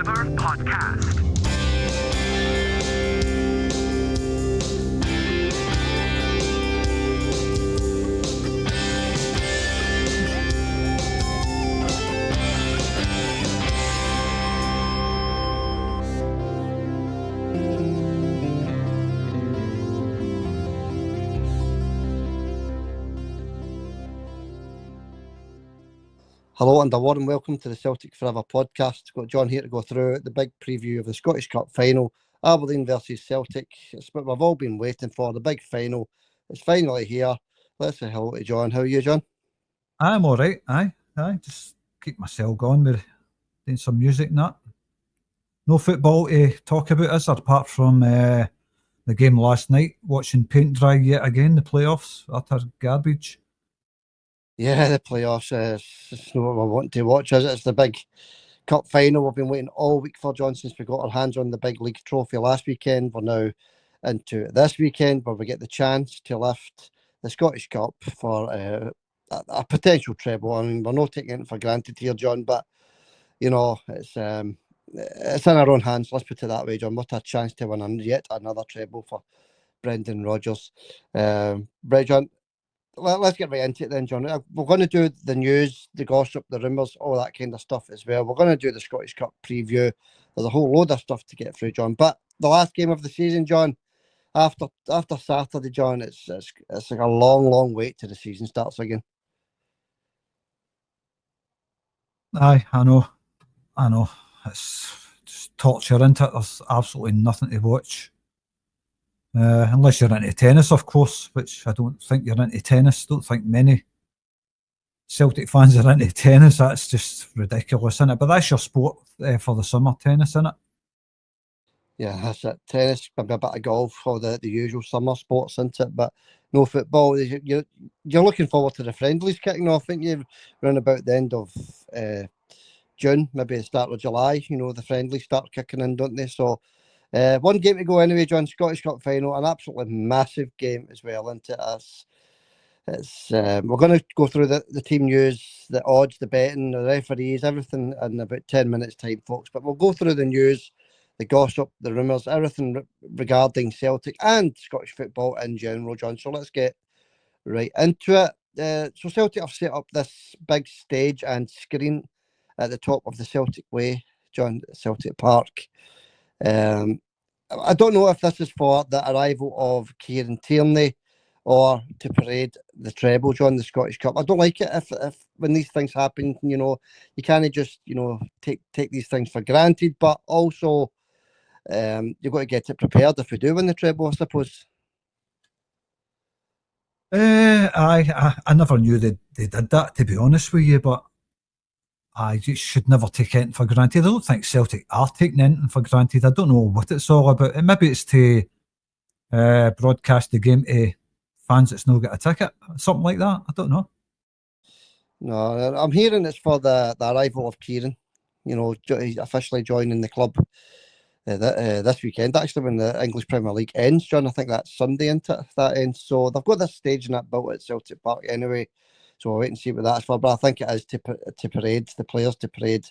River Podcast. Hello and a warm welcome to the Celtic Forever podcast. Got John here to go through the big preview of the Scottish Cup final, Aberdeen versus Celtic. It's what we've all been waiting for, the big final. It's finally here. Let's say hello to John. How are you, John? I'm all right. Aye. Just keep myself going with doing some music and that. No football to talk about, is there, apart from the game last night, watching paint dry yet again, the playoffs, utter garbage. Yeah, the playoffs. It's not what we want to watch, is it? It's the big cup final. We've been waiting all week for, John, since we got our hands on the big league trophy last weekend. We're now into this weekend where we get the chance to lift the Scottish Cup for a potential treble. I mean, we're not taking it for granted here, John, but you know, it's in our own hands. Let's put it that way, John. What a chance to win yet another treble for Brendan Rodgers. Right, John. Well, let's get right into it then, John. We're going to do the news, the gossip, the rumours, all that kind of stuff as well. We're going to do the Scottish Cup preview. There's a whole load of stuff to get through, John. But the last game of the season, John, after Saturday, John, it's like a long wait till the season starts again. Aye, I know. It's just torture, isn't it? There's absolutely nothing to watch. Unless you're into tennis, of course, which I don't think you're into tennis. Don't think many Celtic fans are into tennis. That's just ridiculous, isn't it? But that's your sport for the summer, tennis, isn't it? Yeah, that's it. Tennis, maybe a bit of golf, all the usual summer sports, isn't it? But no football. You're looking forward to the friendlies kicking off, aren't you? Around about the end of June, maybe the start of July. You know, the friendlies start kicking in, don't they? So. One game to go anyway, John. Scottish Cup final, an absolutely massive game as well, isn't it? We're going to go through the team news, the odds, the betting, the referees, everything in about 10 minutes time, folks. But we'll go through the news, the gossip, the rumours, everything regarding Celtic and Scottish football in general, John. So let's get right into it. So Celtic have set up this big stage and screen at the top of the Celtic Way, John, Celtic Park. I don't know if this is for the arrival of Kieran Tierney or to parade the treble, John, the Scottish Cup. I don't like it if when these things happen, you know, you can't just, you know, take these things for granted, but also you've got to get it prepared if we do win the treble, I suppose. I never knew they did that, to be honest with you, but I just should never take anything for granted. I don't think Celtic are taking anything for granted. I don't know what it's all about. And maybe it's to broadcast the game to fans that's not got a ticket, something like that. I don't know. No, I'm hearing it's for the arrival of Kieran. You know, he's officially joining the club this weekend, actually, when the English Premier League ends, John. I think that's Sunday, isn't it, if that ends. So they've got this stage and that built at Celtic Park anyway. So we'll wait and see what that's for. But I think it is to parade the players, to parade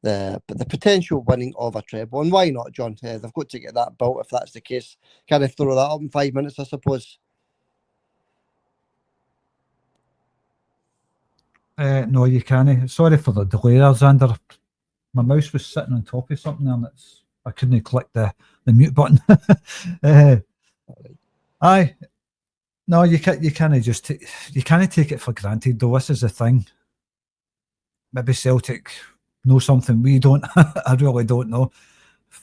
the potential winning of a treble. And why not, John? They've got to get that built if that's the case. Can they throw that up in 5 minutes, I suppose? No, you can't. Sorry for the delay there, Xander. My mouse was sitting on top of something and I couldn't click the mute button. Aye. No, you can't take it for granted, though. This is the thing. Maybe Celtic know something we don't. I really don't know.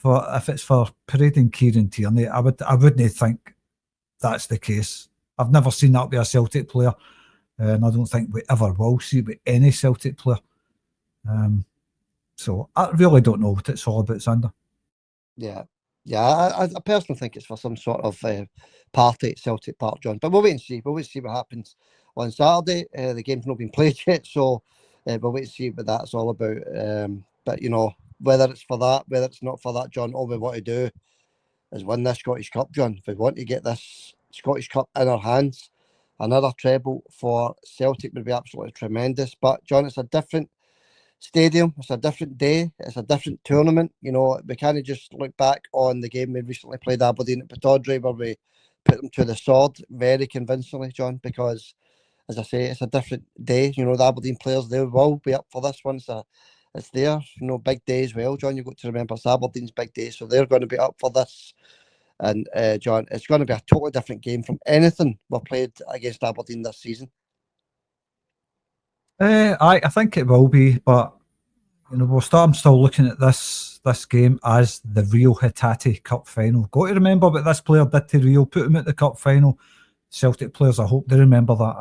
If it's for parading Kieran Tierney, I wouldn't think that's the case. I've never seen that with a Celtic player, and I don't think we ever will see it with any Celtic player. So I really don't know what it's all about, Xander. Yeah, I personally think it's for some sort of party at Celtic Park, John. But we'll wait and see. We'll wait and see what happens on Saturday. The game's not been played yet, so we'll wait and see what that's all about. But, you know, whether it's for that, whether it's not for that, John, all we want to do is win this Scottish Cup, John. If we want to get this Scottish Cup in our hands, another treble for Celtic would be absolutely tremendous. But, John, it's a different stadium. It's a different day. It's a different tournament. You know, we can't just look back on the game we recently played Aberdeen at Pittodrie, where we put them to the sword very convincingly, John, because, as I say, it's a different day. You know, the Aberdeen players, they will be up for this one. It's their, big day as well, John. You've got to remember it's Aberdeen's big day, so they're going to be up for this. And, John, it's going to be a totally different game from anything we've played against Aberdeen this season. I think it will be, but I'm still looking at this game as the Rio Hitachi Cup final. Got to remember what this player did to Rio, put him at the Cup final. Celtic players, I hope they remember that.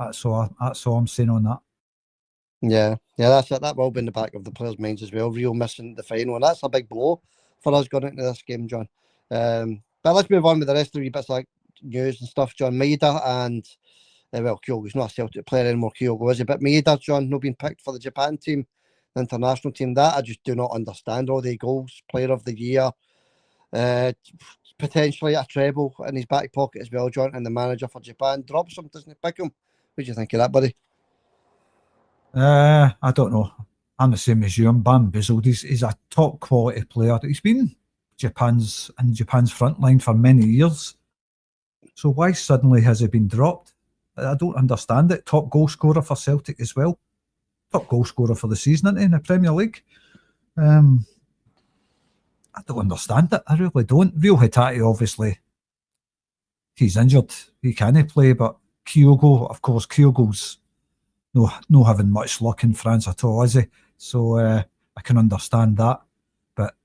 That's all I'm saying on that. Yeah, that's it. That will be in the back of the players' minds as well. Rio missing the final, and that's a big blow for us going into this game, John. But let's move on with the rest of the wee bits like news and stuff, John. Maeda and Kyogo's not a Celtic player anymore, Kyogo, is he? But Maeda, John, not being picked for the Japan team, the international team. That I just do not understand. All the goals, player of the year, potentially a treble in his back pocket as well, John. And the manager for Japan drops him, doesn't he? Pick him. What do you think of that, buddy? I don't know. I'm the same as you. I'm bamboozled. He's a top quality player. He's been Japan's front line for many years. So why suddenly has he been dropped? I don't understand it. Top goal scorer for Celtic as well. Top goal scorer for the season, isn't he, in the Premier League? I don't understand it. I really don't. Rio Hitachi, obviously, he's injured. He can't play, but Kyogo's no having much luck in France at all, is he? So I can understand that. But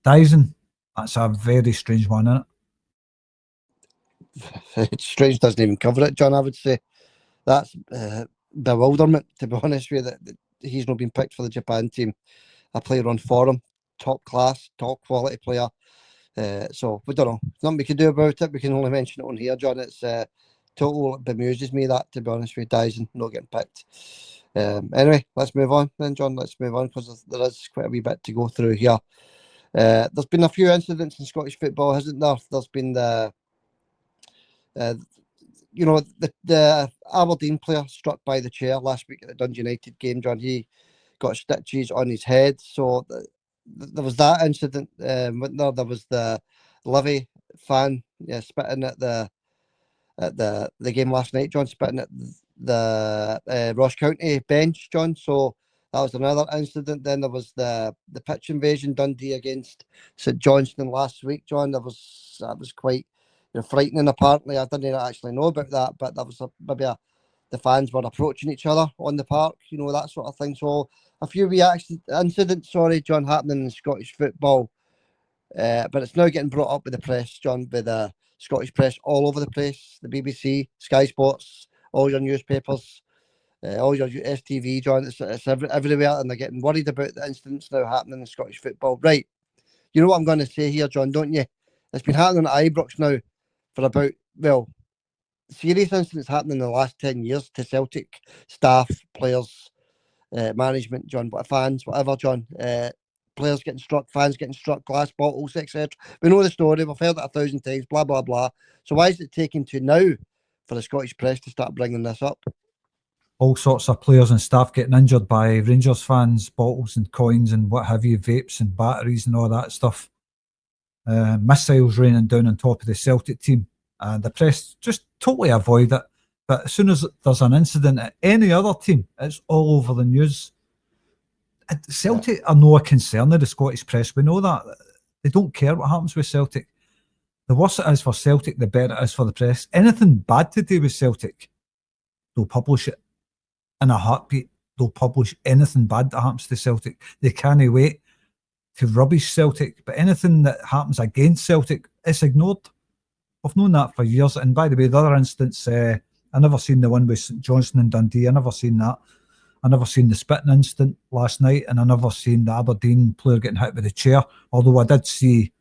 Dyson, that's a very strange one, isn't it? It's strange doesn't even cover it, John. I would say that's bewilderment, to be honest with you, that he's not been picked for the Japan team. A player on forum, top class, top quality player. So we don't know. There's nothing we can do about it. We can only mention it on here, John. It's total bemuses me that, to be honest with you, Dyson not getting picked. Anyway, let's move on then, John. Let's move on because there is quite a wee bit to go through here. There's been a few incidents in Scottish football, hasn't there? There's been the Aberdeen player struck by the chair last week at the Dundee United game, John. He got stitches on his head. So there was that incident. There was the Livy fan spitting at the game last night, John, spitting at the Ross County bench, John. So that was another incident. Then there was the pitch invasion, Dundee against St Johnstone last week, John. That was quite frightening. Apparently, I didn't actually know about that, but that was the fans were approaching each other on the park, that sort of thing. So a few incidents, John, happening in Scottish football, but it's now getting brought up with the press, John, with the Scottish press all over the place, the BBC, Sky Sports, all your newspapers, all your STV, John. It's everywhere, and they're getting worried about the incidents now happening in Scottish football. Right, you know what I'm going to say here, John, don't you? It's been happening at Ibrox now for about, serious incidents happening in the last 10 years to Celtic staff, players, management, John, fans, whatever, John. Players getting struck, fans getting struck, glass bottles, etc. We know the story, we've heard it 1,000 times, blah, blah, blah. So why is it taking to now for the Scottish press to start bringing this up? All sorts of players and staff getting injured by Rangers fans, bottles and coins and what have you, vapes and batteries and all that stuff. Missiles raining down on top of the Celtic team. And the press just totally avoid it. But as soon as there's an incident at any other team, it's all over the news. Celtic are no concern of the Scottish press. We know that. They don't care what happens with Celtic. The worse it is for Celtic, the better it is for the press. Anything bad to do with Celtic, they'll publish it in a heartbeat. They'll publish anything bad that happens to Celtic. They can't wait to rubbish Celtic. But anything that happens against Celtic, it's ignored. I've known that for years. And by the way, the other instance, I never seen the one with St Johnstone and Dundee. I never seen that. I never seen the spitting incident last night, and I never seen the Aberdeen player getting hit with a chair. Although I did see,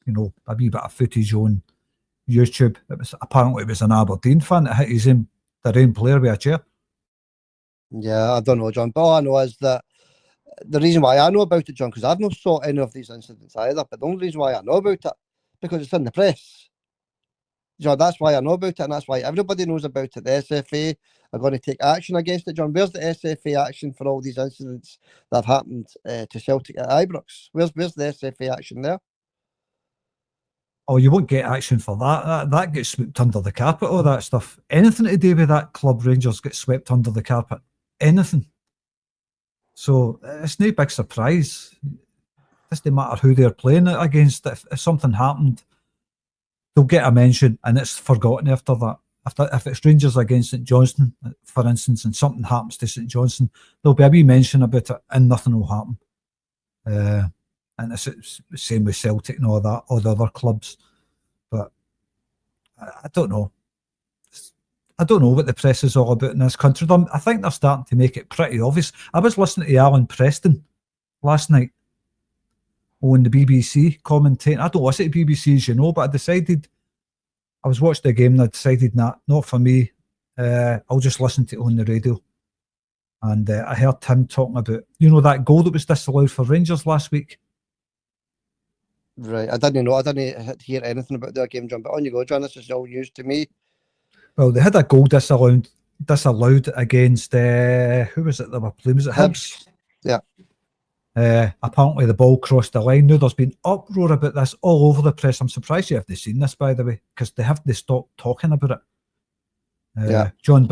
a wee bit of footage on YouTube. Apparently it was an Aberdeen fan that hit their own player with a chair. Yeah, I don't know, John. But all I know is that the reason why I know about it, John, because I've not saw any of these incidents either. But the only reason why I know about it because it's in the press. John, that's why I know about it, and that's why everybody knows about it. The SFA are going to take action against it, John. Where's the SFA action for all these incidents that have happened to Celtic at Ibrox? Where's the SFA action there? Oh, you won't get action for that. That gets swept under the carpet, all that stuff. Anything to do with that club, Rangers, gets swept under the carpet. Anything. So it's no big surprise. It doesn't matter who they're playing it against. If something happened, they'll get a mention and it's forgotten after that. If it's Rangers against St Johnstone, for instance, and something happens to St Johnstone, there'll be a wee mention about it and nothing will happen. And it's the same with Celtic and all that, all the other clubs. But I don't know. I don't know what the press is all about in this country. I think they're starting to make it pretty obvious. I was listening to Alan Preston last night on the BBC commentating. I don't listen to BBC, as you know, but I was watching the game and I decided, not for me. I'll just listen to it on the radio. And I heard Tim talking about, that goal that was disallowed for Rangers last week. Right, I didn't know. I didn't hear anything about that game, John. But on you go, John. This is all news to me. Well, they had a goal disallowed against who was it they were playing? Was it Hibs? Yeah. Apparently the ball crossed the line. Now there's been uproar about this all over the press. I'm surprised you haven't seen this, by the way, because they stopped talking about it. John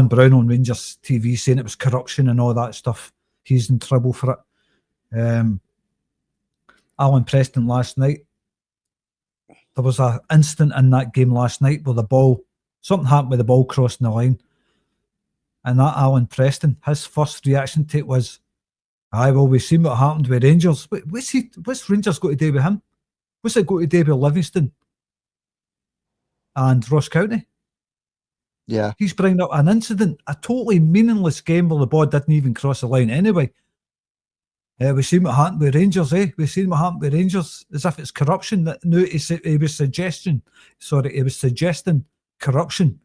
Brown on Rangers TV saying it was corruption and all that stuff. He's in trouble for it. Alan Preston last night. There was an incident in that game last night where something happened with the ball crossing the line. And that Alan Preston, his first reaction to it was, we've seen what happened with Rangers. What's Rangers got to do with him? What's it got to do with Livingston and Ross County? Yeah. He's bringing up an incident, a totally meaningless game where the ball didn't even cross the line anyway. We've seen what happened with Rangers, We've seen what happened with Rangers, as if it's corruption. No, he was suggesting corruption.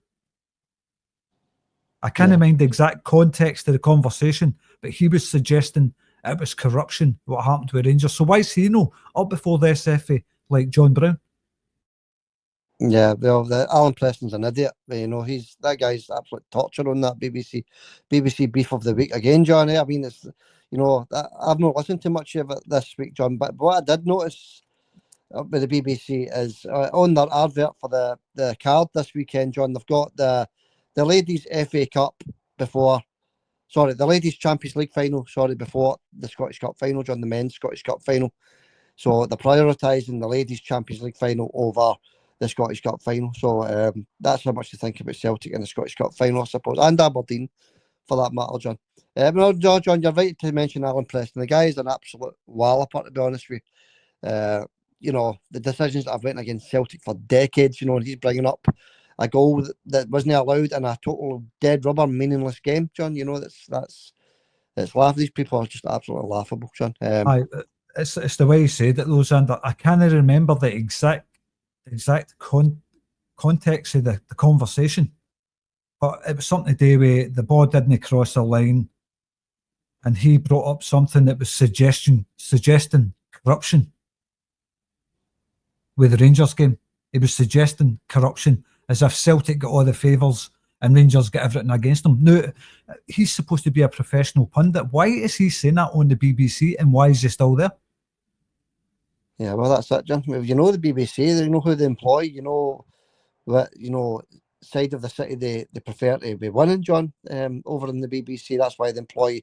I can't mind the exact context of the conversation, but he was suggesting it was corruption, what happened with Rangers. So why is he up before the SFA like John Brown? Yeah, well, Alan Preston's an idiot. That guy's absolute torture on that BBC Beef of the Week again, John. I mean, it's I've not listened to much of it this week, John. But what I did notice with the BBC is on their advert for the card this weekend, John. They've got the ladies FA Cup the ladies Champions League final. Before the Scottish Cup final, John. The men's Scottish Cup final. So they're prioritising the ladies Champions League final over the Scottish Cup final. So that's how much to think about Celtic in the Scottish Cup final, I suppose, and Aberdeen for that matter, John. John, you're right to mention Alan Preston. The guy is an absolute walloper, to be honest with you. The decisions that I've went against Celtic for decades, and he's bringing up a goal that wasn't allowed in a total dead rubber, meaningless game, John. That's laughable. These people are just absolutely laughable, John. It's the way you said it, though, Xander. I can't remember the exact context of the conversation, but it was something to do with the ball didn't cross the line, and he brought up something that was suggesting corruption with the Rangers game. He was suggesting corruption, as if Celtic got all the favours and Rangers get everything against them. No, he's supposed to be a professional pundit. Why is he saying that on the BBC, and why is he still there? Yeah, well, that's it, John. If you know the BBC, they know who they employ. What side of the city they prefer to be winning, John. Over in the BBC, that's why they employ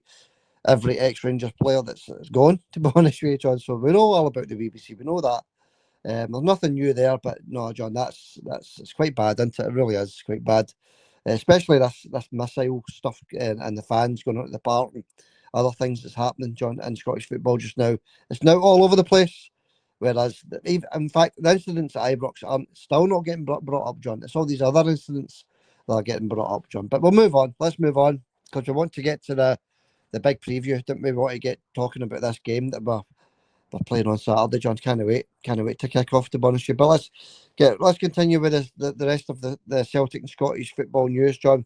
every ex-Rangers player that's gone, to be honest with you, John. So we know all about the BBC. We know that. There's nothing new there, but no, John, it's quite bad, isn't it? It really is quite bad. Especially this missile stuff and the fans going out to the park and other things that's happening, John, in Scottish football just now. It's now all over the place. Whereas, in fact, the incidents at Ibrox are still not getting brought up, John. It's all these other incidents that are getting brought up, John. But we'll move on. Let's move on, because we want to get to the big preview. Don't we want to get talking about this game that we're playing on Saturday, John? Can't wait to kick off, to be honest with you. But let's continue with the rest of the Celtic and Scottish football news, John.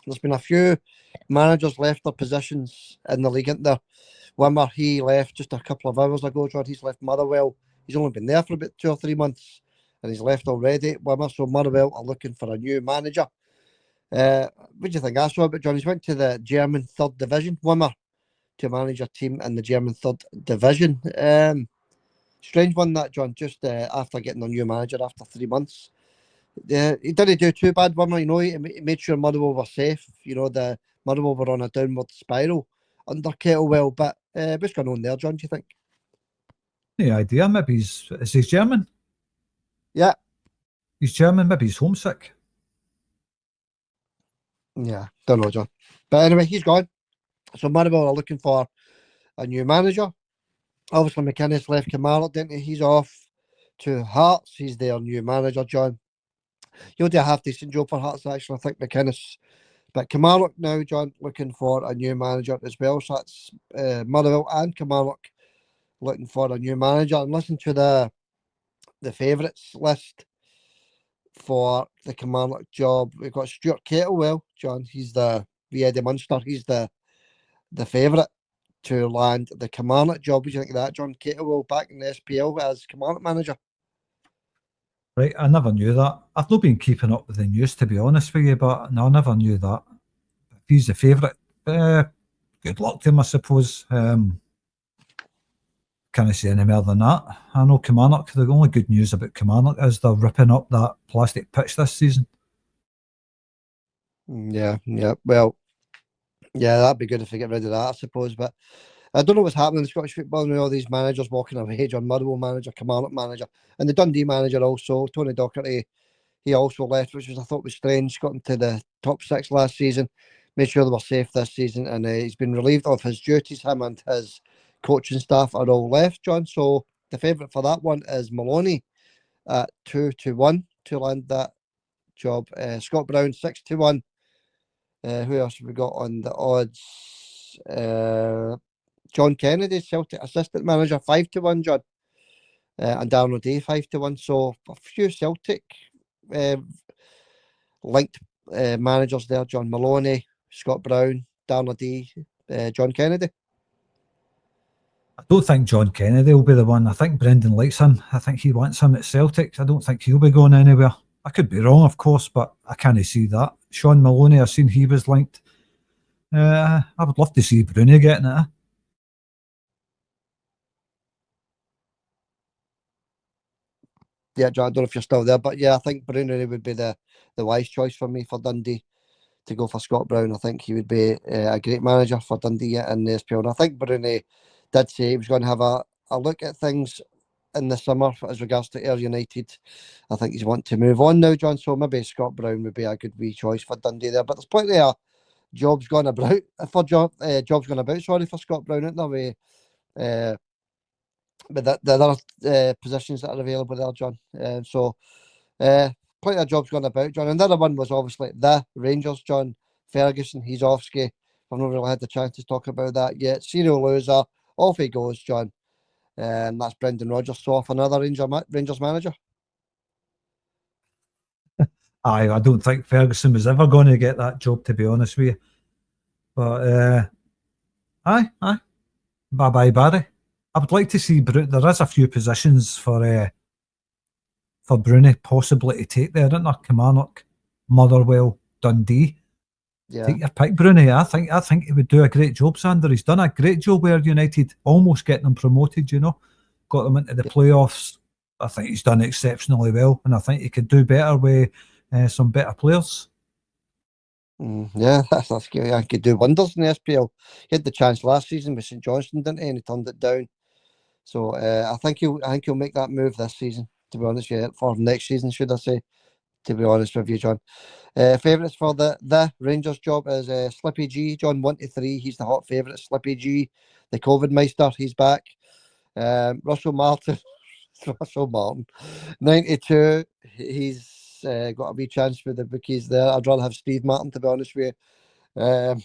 There's been a few managers left their positions in the league, isn't there? Wimmer, he left just a couple of hours ago, John. He's left Motherwell. He's only been there for about 2 or 3 months. and he's left already at Wimmer, so Motherwell are looking for a new manager. What do you think I saw about John? He's went to the German third division, Wimmer, to manage a team in the German third division. Strange one that, John, just after getting a new manager after 3 months. He didn't do too bad, Wimmer, you know, he made sure Motherwell were safe. You know, the Motherwell were on a downward spiral under Kettlewell, but what's going on there, John, do you think? Any idea? Maybe is he German? Yeah. He's German, maybe he's homesick. Yeah, don't know, John. But anyway, he's gone. So Motherwell are looking for a new manager. Obviously, McInnes left Kilmarnock, didn't he? He's off to Hearts. He's their new manager, John. He'll do a half decent job for Hearts, actually, I think, McInnes. But Kilmarnock now, John, looking for a new manager as well. So that's Motherwell and Kilmarnock looking for a new manager. And listen to the favourites list for the Kilmarnock job. We've got Stuart Kettlewell, John. He's the Eddie Munster. He's the favourite to land the Kilmarnock job. What do you think of that, John? Kettlewell back in the SPL as Kilmarnock manager. Right, I never knew that. I've not been keeping up with the news, to be honest with you, but no, I never knew that. If he's the favourite, good luck to him, I suppose. Can't say any more than that. I know Kilmarnock, the only good news about Kilmarnock is they're ripping up that plastic pitch this season. Yeah. Well, yeah, that'd be good if they get rid of that, I suppose. But I don't know what's happening in Scottish football with all these managers walking away. John Motherwell manager, Kilmarnock manager, and the Dundee manager also, Tony Docherty. He also left, which I thought was strange. Got into the top 6 last season, made sure they were safe this season, and he's been relieved of his duties. Him and his coaching staff are all left, John. So the favourite for that one is Maloney at 2-1 to land that job. Scott Brown 6-1. Who else have we got on the odds? John Kennedy, Celtic assistant manager, 5-1, John. And Darren O'Day, 5-1. So a few Celtic linked managers there, John. Maloney, Scott Brown, Darren O'Day, John Kennedy. I don't think John Kennedy will be the one. I think Brendan likes him. I think he wants him at Celtic. I don't think he'll be going anywhere. I could be wrong, of course, but I can't see that. Sean Maloney, I've seen he was linked. I would love to see Bruni getting it. Yeah, John, I don't know if you're still there, but yeah, I think Bruni would be the wise choice for me for Dundee to go for Scott Brown. I think he would be a great manager for Dundee in the SPL. And I think Bruni did say he was going to have a look at things in the summer as regards to Ayr United. I think he's wanting to move on now, John. So maybe Scott Brown would be a good wee choice for Dundee there. But there's plenty of jobs going about for Scott Brown, isn't there? But the other positions that are available there, John. Plenty of jobs going about, John. And the other one was obviously the Rangers, John Ferguson. He's off ski. I've not really had the chance to talk about that yet. Serial loser. Off he goes, John. And that's Brendan Rodgers. So off another Rangers manager. I don't think Ferguson was ever going to get that job, to be honest with you. But aye. Bye, Barry. I would like to see there is a few positions for Bruni possibly to take there, isn't there? Kilmarnock, Motherwell, Dundee. Yeah. Take your pick, Bruni. I think he would do a great job, Sander. He's done a great job with United, almost getting them promoted, got them into the playoffs. I think he's done exceptionally well, and I think he could do better with some better players. Yeah, that's scary. I could do wonders in the SPL. He had the chance last season with St Johnstone, didn't he? And he turned it down. So I think he'll make that move this season. To be honest, for next season, should I say? To be honest with you, John. Favourites for the Rangers job is Slippy G, John 1-3. He's the hot favourite. Slippy G, the COVID Meister, he's back. Russell Martin, 92. He's got a wee chance with the bookies there. I'd rather have Steve Martin, to be honest with you.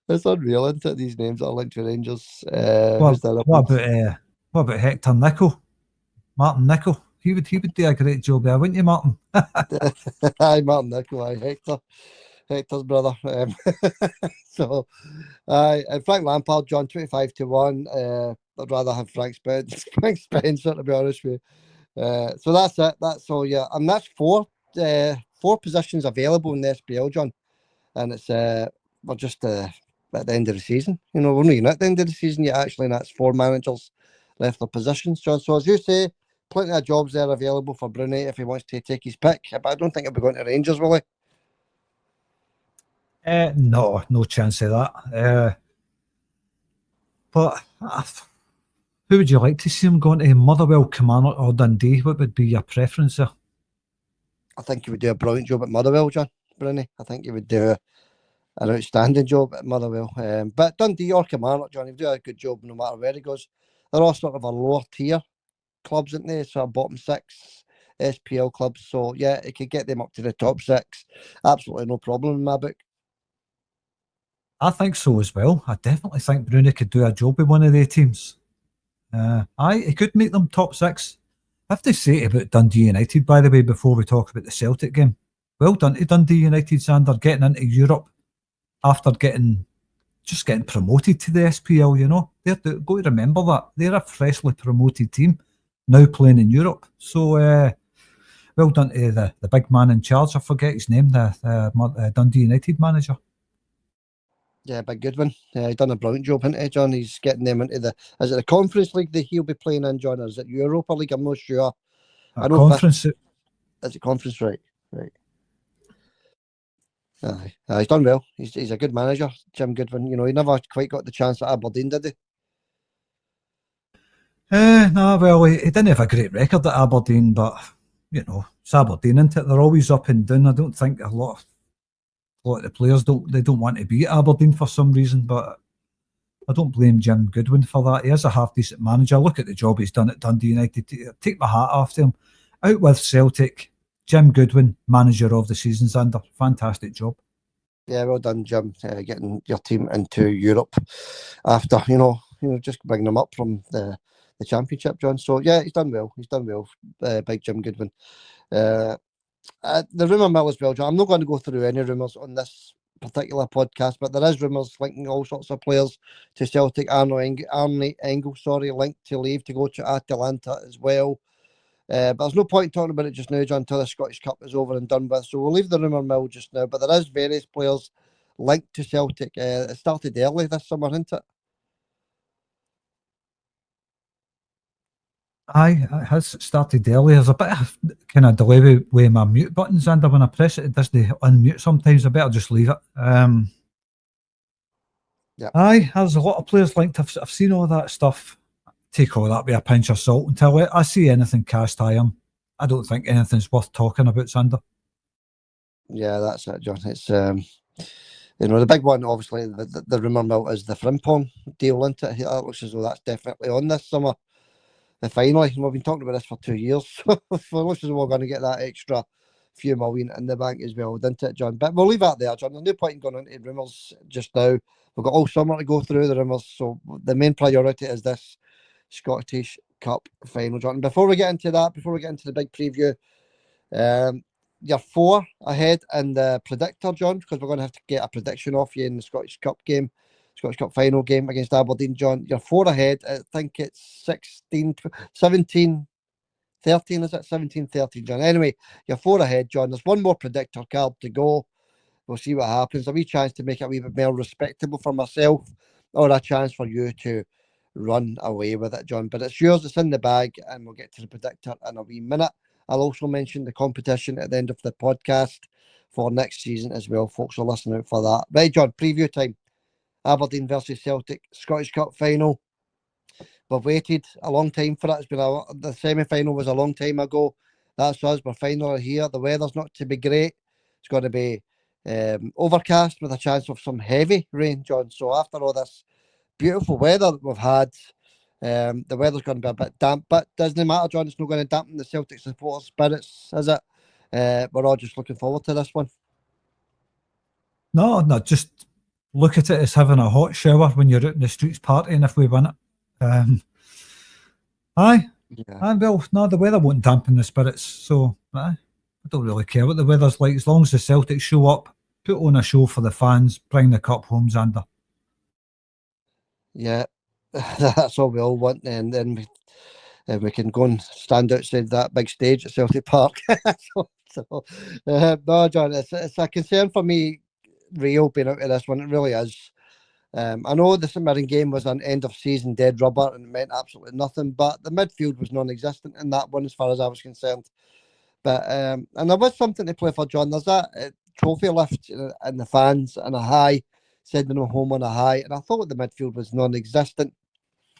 It's unreal, isn't it? These names that are linked to Rangers. What about Hector Nicol? Martin Nicol. He would do a great job there, wouldn't you, Martin? Hi, Martin Nicol. Hi, Hector's brother. And Frank Lampard, John 25-1. I'd rather have Frank Spencer, to be honest with you. So that's it. That's all. Yeah, and that's four positions available in the SPL, John. And it's we're just at the end of the season. You know, we're not even at the end of the season yet. Actually, and that's 4 managers left their positions, John. So as you say, plenty of jobs there available for Bruni if he wants to take his pick. But I don't think he'll be going to Rangers, will he? No chance of that. But who would you like to see him going to? Motherwell, Kilmarnock or Dundee? What would be your preference there? I think he would do a brilliant job at Motherwell, John Bruni. I think he would do an outstanding job at Motherwell. But Dundee or Kilmarnock, John, he'd do a good job no matter where he goes. They're all sort of a lower tier clubs, aren't they? So bottom 6 SPL clubs. So yeah, it could get them up to the top 6. Absolutely no problem in my book. I think so as well. I definitely think Bruni could do a job with one of their teams. He could make them top 6. I have to say about Dundee United, by the way, before we talk about the Celtic game. Well done to Dundee United, Sander, getting into Europe after getting promoted to the SPL, you know. They've got to remember that. They're a freshly promoted team now playing in Europe. So, well done to the big man in charge. I forget his name, the Dundee United manager. Yeah, Big Goodwin. He's done a brilliant job, hasn't he, John? He's getting them into is it the Conference League that he'll be playing in, John, or is it Europa League? I'm not sure. I know Conference. Is it Conference, right? He's done well. He's a good manager, Jim Goodwin. You know, he never quite got the chance at Aberdeen, did he? No, well, he didn't have a great record at Aberdeen, but, you know, it's Aberdeen, isn't it? They're always up and down. I don't think a lot of the players don't want to be at Aberdeen for some reason, but I don't blame Jim Goodwin for that. He is a half-decent manager. Look at the job he's done at Dundee United. Take my hat off to him. Out with Celtic, Jim Goodwin, manager of the season, Zander. Fantastic job. Yeah, well done, Jim, getting your team into Europe after, you know, just bringing them up from the Championship, John. So, yeah, he's done well. Big Jim Goodwin. The rumour mill as well, John. I'm not going to go through any rumours on this particular podcast, but there is rumours linking all sorts of players to Celtic. Arnie Engel, linked to leave to go to Atalanta as well. But there's no point talking about it just now, John, until the Scottish Cup is over and done with. So we'll leave the rumour mill just now. But there is various players linked to Celtic. It started early this summer, isn't it? Aye, it has started early. There's a bit of kind of delay with my mute buttons, and when I press it, it doesn't unmute sometimes. I better just leave it. Yeah. Aye, there's a lot of players linked. I've seen all that stuff. Take all that with a pinch of salt until I see anything cast iron. I don't think anything's worth talking about, Sander. Yeah, that's it, John. It's you know, the big one, obviously, the rumour mill is the Frimpong deal, isn't it? It looks as though that's definitely on this summer. Finally, we've been talking about this for 2 years. So it looks as though we're going to get that extra few million in the bank as well, didn't it, John? But we'll leave that there, John. There's no point in going into rumours just now. We've got all summer to go through the rumours. So the main priority is this Scottish Cup final, John. Before we get into the big preview, you're 4 ahead in the predictor, John, because we're going to have to get a prediction off you in the Scottish Cup final game against Aberdeen, John. You're 4 ahead. I think it's 17, 13, is it? 17, 13, John. Anyway, you're 4 ahead, John. There's one more predictor card to go. We'll see what happens. A wee chance to make it a wee bit more respectable for myself, or a chance for you to run away with it, John. But it's yours, it's in the bag, and we'll get to the predictor in a wee minute. I'll also mention the competition at the end of the podcast for next season as well. Folks are listening out for that. Right, John, preview time. Aberdeen versus Celtic, Scottish Cup final. We've waited a long time for it. It's been the semi-final was a long time ago. That's us. We're finally here. The weather's not to be great. It's going to be overcast with a chance of some heavy rain, John. So after all this beautiful weather that we've had, the weather's going to be a bit damp, but doesn't matter, John. It's not going to dampen the Celtic supporters' spirits, is it? We're all just looking forward to this one. No, just look at it as having a hot shower when you're out in the streets partying if we win it. Aye. Yeah. And well, no, the weather won't dampen the spirits, so I don't really care what the weather's like as long as the Celtics show up, put on a show for the fans, bring the cup home, Xander. Yeah, that's all we all want, and then we can go and stand outside that big stage at Celtic Park. No, John, it's a concern for me, Rio being out of this one. It really is. I know the St Mirren game was an end of season dead rubber and it meant absolutely nothing, but the midfield was non-existent in that one as far as I was concerned. But and there was something to play for, John. There's that trophy lift and the fans and a high, sending them home on a high, and I thought the midfield was non-existent.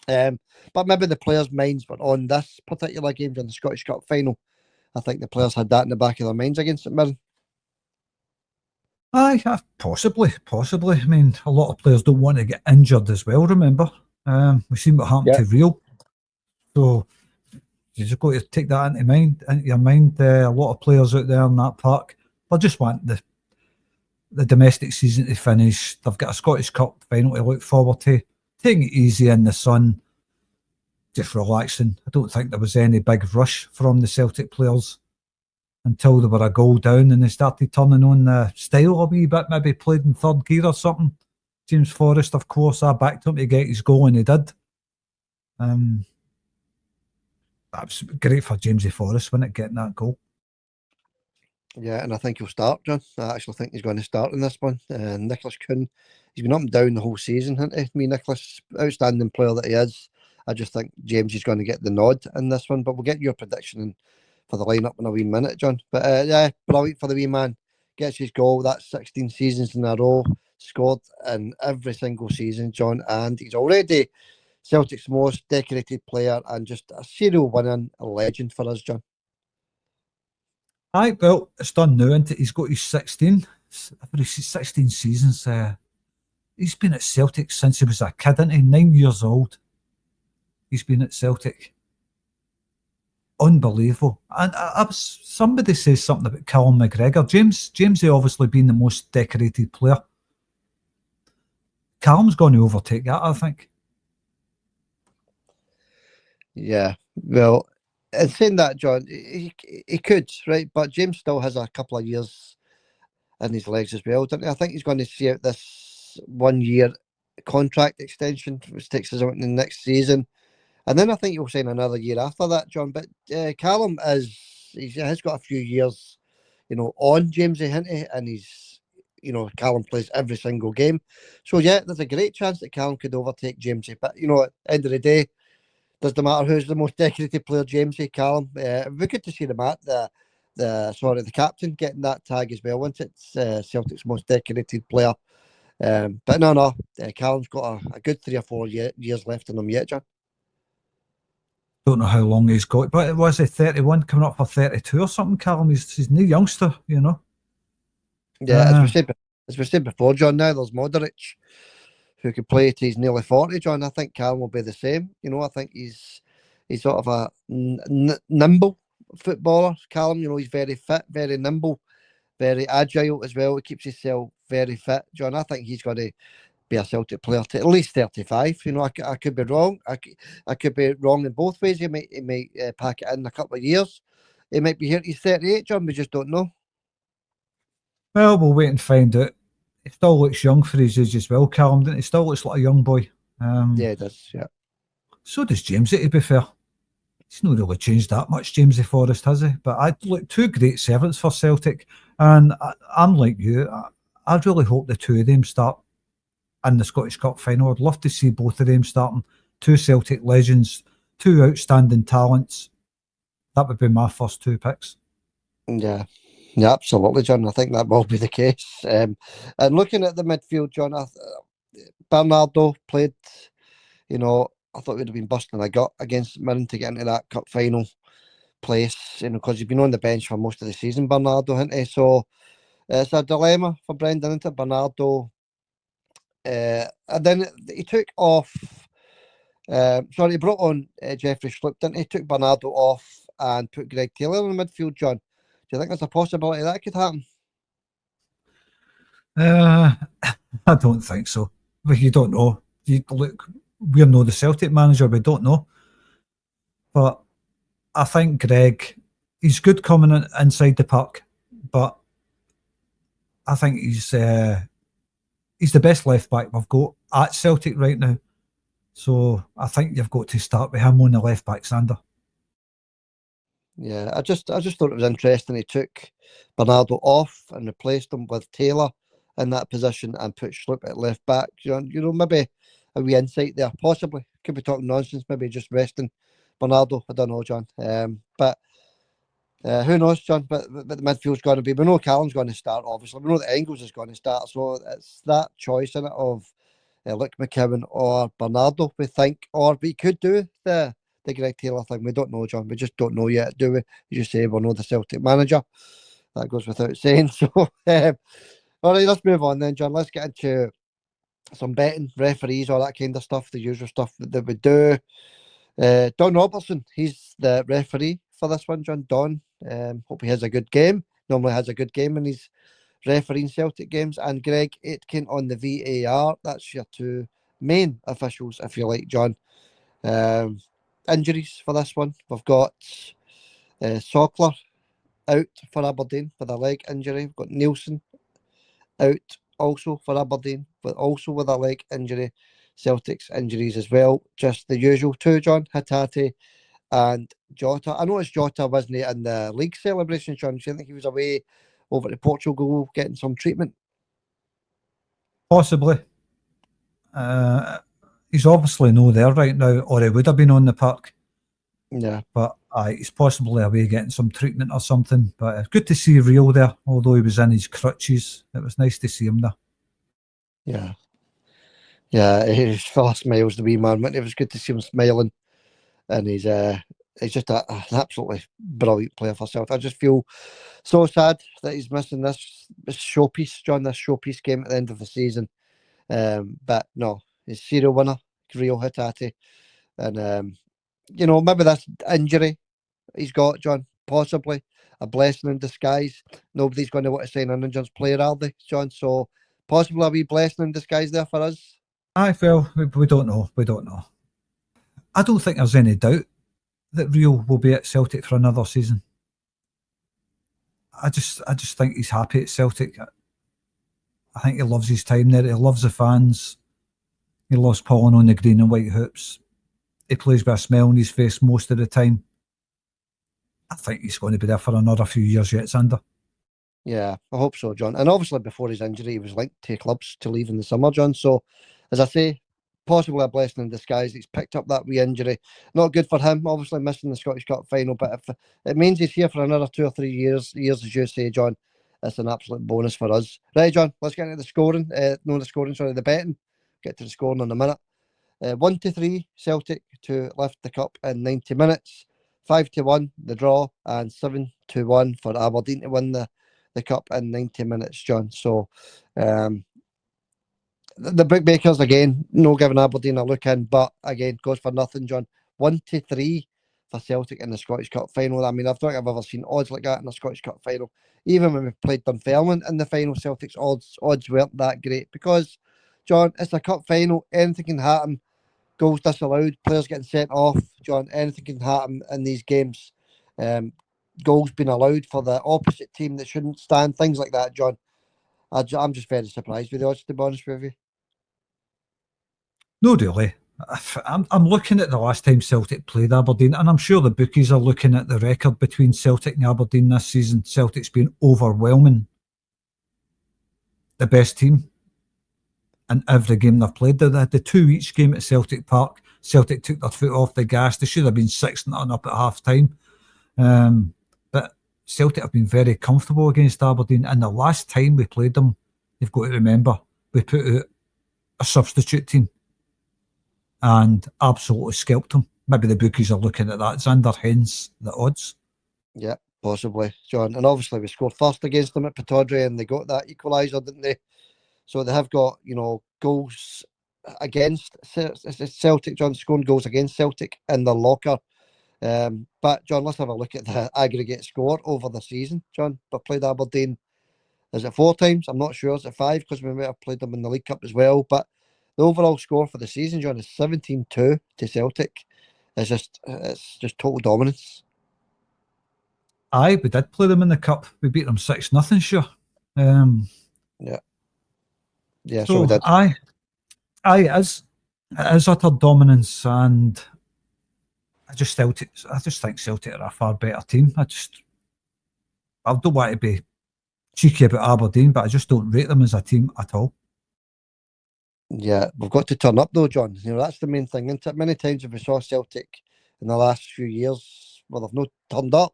But maybe the players' minds were on this particular game during the Scottish Cup final. I think the players had that in the back of their minds against St Mirren. Aye, possibly. I mean, a lot of players don't want to get injured as well, remember? We've seen what happened to Rio. So you just got to take that into your mind. A lot of players out there in that park, they just want the domestic season to finish. They've got a Scottish Cup final to look forward to. Taking it easy in the sun, just relaxing. I don't think there was any big rush from the Celtic players until they were a goal down and they started turning on the style a wee bit, maybe played in third gear or something. James Forrest, of course, I backed him to get his goal and he did. That was great for Jamesy Forrest, wasn't it, getting that goal? Yeah, and I think he'll start, John. I actually think he's going to start in this one. Nicholas Kuhn, he's been up and down the whole season, hasn't he? Me, Nicholas, outstanding player that he is. I just think James is going to get the nod in this one, but we'll get your prediction for the lineup in a wee minute, John. But yeah, brilliant for the wee man. Gets his goal. That's 16 seasons in a row. Scored in every single season, John. And he's already Celtic's most decorated player and just a serial winning legend for us, John. Aye, well, it's done now, isn't it? He's got his 16 seasons. He's been at Celtic since he was a kid, isn't he? 9 years old. He's been at Celtic. Unbelievable. And somebody says something about Callum McGregor. Jamesy obviously being the most decorated player. Callum's going to overtake that, I think. Yeah, well, in saying that, John, he could, right? But James still has a couple of years in his legs as well, doesn't he? I think he's going to see out this 1 year contract extension, which takes us out in the next season. And then I think he'll sign another year after that, John. But Callum he has got a few years, on Jamesy, Hinty, and Callum plays every single game. So yeah, there's a great chance that Callum could overtake Jamesy. But at the end of the day, doesn't matter who's the most decorated player, Jamesy, Callum. It'd be good to see them at the captain getting that tag as well, once it's Celtic's most decorated player. But no, Callum's got a good 3 or 4 years left in him yet, John. Don't know how long he's got, but was he 31 coming up for 32 or something, Callum? He's no youngster, Yeah, as we said before, John, now there's Modric who could play till he's nearly 40, John. I think Callum will be the same. I think he's sort of a nimble footballer. Callum, he's very fit, very nimble, very agile as well. He keeps himself very fit, John. I think he's going to be a Celtic player to at least 35. I could be wrong. I could be wrong in both ways. He might pack it in a couple of years. He might be here to 38, John. We just don't know. Well, we'll wait and find out. He still looks young for his age as well, Callum, doesn't he? Still looks like a young boy. Yeah, he does, yeah. So does Jamesy, to be fair. He's not really changed that much, Jamesy Forrest, has he? But two great servants for Celtic. And I'm like you. I really hope the two of them start in the Scottish Cup final. I'd love to see both of them starting. Two Celtic legends, two outstanding talents. That would be my first two picks. Yeah, absolutely, John. I think that will be the case. And looking at the midfield, John, Bernardo played, I thought we'd have been busting a gut against Mirren to get into that cup final place, because he's been on the bench for most of the season, Bernardo, hasn't he? So it's a dilemma for Brendan, isn't it? Bernardo. And then he took off, he brought on Jeffrey Schlupp, didn't he? Took Bernardo off and put Greg Taylor in the midfield, John. Do you think there's a possibility that could happen? I don't think so. But you don't know. We're not the Celtic manager, we don't know. But I think Greg, he's good coming inside the park, but I think he's the best left back we've got at Celtic right now. So I think you've got to start with him on the left back, Sander. Yeah, I just thought it was interesting. He took Bernardo off and replaced him with Taylor in that position and put Schlupp at left back. Maybe a wee insight there. Possibly could be talking nonsense. Maybe just resting Bernardo. I don't know, John. But who knows, John? But the midfield's going to be. We know Callum's going to start. Obviously, we know that Engels is going to start. So it's that choice in it of Luke McKibben or Bernardo. We think, or we could do the Greg Taylor thing. We don't know, John. We just don't know yet, do we? As you say, we know the Celtic manager. That goes without saying. So, all right, let's move on then, John. Let's get into some betting, referees, all that kind of stuff, the usual stuff that we do. Don Robertson, he's the referee for this one, John. Don, hope he has a good game. Normally has a good game in his refereeing Celtic games. And Greg Aitken on the VAR. That's your two main officials, if you like, John. Injuries for this one. We've got Sockler out for Aberdeen with a leg injury. We've got Nielsen out also for Aberdeen, but also with a leg injury. Celtic's injuries as well. Just the usual two, John. Hatate and Jota. I noticed Jota wasn't in the league celebration, John. Do you think he was away over to Portugal getting some treatment? Possibly. He's obviously no there right now, or he would have been on the park. Yeah. But he's possibly away getting some treatment or something. But it's good to see Rio there, although he was in his crutches. It was nice to see him there. Yeah. Yeah, he was full of smiles, the wee man. It was good to see him smiling. And he's just an absolutely brilliant player for Celtic. I just feel so sad that he's missing this showpiece, John, this showpiece game at the end of the season. But no, he's serial winner, Rio Hatate. And, maybe this injury he's got, John, possibly a blessing in disguise. Nobody's going to want to sign an injured player, are they, John? So possibly a wee blessing in disguise there for us. Well, we don't know. We don't know. I don't think there's any doubt that Rio will be at Celtic for another season. I just think he's happy at Celtic. I think he loves his time there. He loves the fans. He loves pulling on the green and white hoops. He plays with a smile on his face most of the time. I think he's going to be there for another few years yet, Sander. Yeah, I hope so, John. And obviously before his injury, he was linked to clubs to leave in the summer, John. So, as I say, possibly a blessing in disguise. He's picked up that wee injury. Not good for him, obviously missing the Scottish Cup final, but if it means he's here for another 2 or 3 years, as you say, John, it's an absolute bonus for us. Right, John, let's get into the scoring. The betting. Get to the scoring in a minute. 1-3 Celtic to lift the cup in 90 minutes. 5-1 the draw, and 7-1 for Aberdeen to win the cup in 90 minutes, John. So the bookmakers, again, no giving Aberdeen a look in, but again, goes for nothing, John. 1-3 for Celtic in the Scottish Cup final. I mean, I don't think I've ever seen odds like that in a Scottish Cup final. Even when we played Dunfermline in the final, Celtic's odds weren't that great because, John, it's a cup final. Anything can happen. Goals disallowed, players getting sent off, John. Anything can happen in these games. Goals being allowed for the opposite team that shouldn't stand, things like that, John. I'm just very surprised with the odds, to be honest with you. No, really. I'm looking at the last time Celtic played Aberdeen, and I'm sure the bookies are looking at the record between Celtic and Aberdeen this season. Celtic's been overwhelming the best team in every game they've played. They had the 2 each game at Celtic Park. Celtic took their foot off the gas. They should have been 6-0 up at half time. But Celtic have been very comfortable against Aberdeen. And the last time we played them, you've got to remember, we put out a substitute team and absolutely scalped them. Maybe the bookies are looking at that, Xander, hence the odds. Yeah, possibly, John. And obviously we scored first against them at Pittodrie and they got that equaliser, didn't they? So they have got, goals against Celtic, John, scoring goals against Celtic in their locker. But, John, let's have a look at the aggregate score over the season, John. We've played Aberdeen, is it 4 times? I'm not sure. Is it 5? Because we might have played them in the League Cup as well. But the overall score for the season, John, is 17-2 to Celtic. It's just total dominance. Aye, we did play them in the Cup. We beat them 6-0, sure. Yeah. Yeah, so we did. Aye, it is. It is utter dominance, and I just think Celtic are a far better team. I don't want to be cheeky about Aberdeen, but I just don't rate them as a team at all. Yeah, we've got to turn up though, John. That's the main thing, isn't it? Many times if we saw Celtic in the last few years, well, they've not turned up.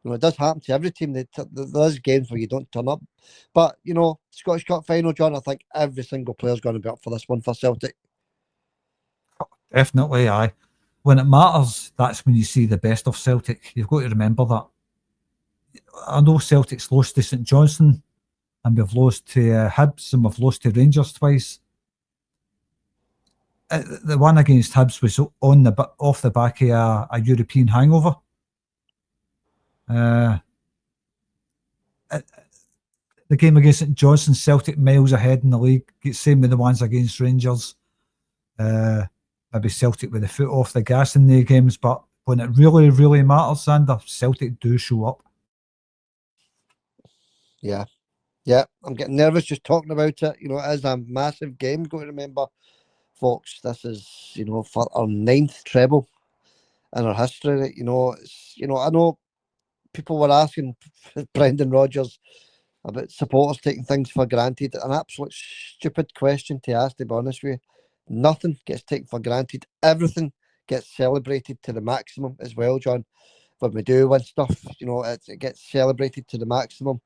It does happen to every team. There's games where you don't turn up. But, Scottish Cup final, John, I think every single player's going to be up for this one for Celtic. Definitely, aye. When it matters, that's when you see the best of Celtic. You've got to remember that. I know Celtic's lost to St Johnstone, and we've lost to Hibs, and we've lost to Rangers twice. The one against Hibs was off the back of a European hangover. The game against St Johnstone, Celtic miles ahead in the league. Same with the ones against Rangers. Maybe Celtic with the foot off the gas in the games, but when it really, really matters, Sander, Celtic do show up. Yeah, I'm getting nervous just talking about it. It is a massive game. Got to remember, folks, this is, for our 9th treble in our history. I know people were asking Brendan Rodgers about supporters taking things for granted. An absolute stupid question to ask, to be honest with you. Nothing gets taken for granted. Everything gets celebrated to the maximum as well, John. When we do win stuff, it gets celebrated to the maximum.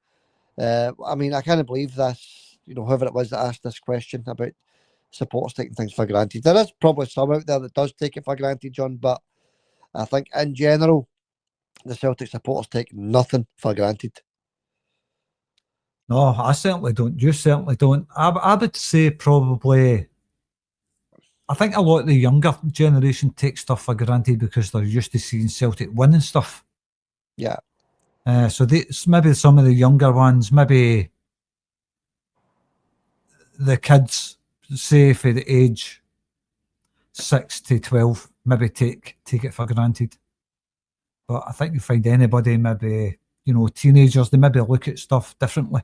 I can't believe this, whoever it was that asked this question about supporters taking things for granted. There is probably some out there that does take it for granted, John, but I think in general, the Celtic supporters take nothing for granted. No, I certainly don't. You certainly don't. I would say probably, I think a lot of the younger generation take stuff for granted because they're used to seeing Celtic winning stuff. Yeah. So maybe some of the younger ones, maybe the kids, say for the age 6 to 12, maybe take it for granted. But I think you find anybody, maybe, teenagers, they maybe look at stuff differently.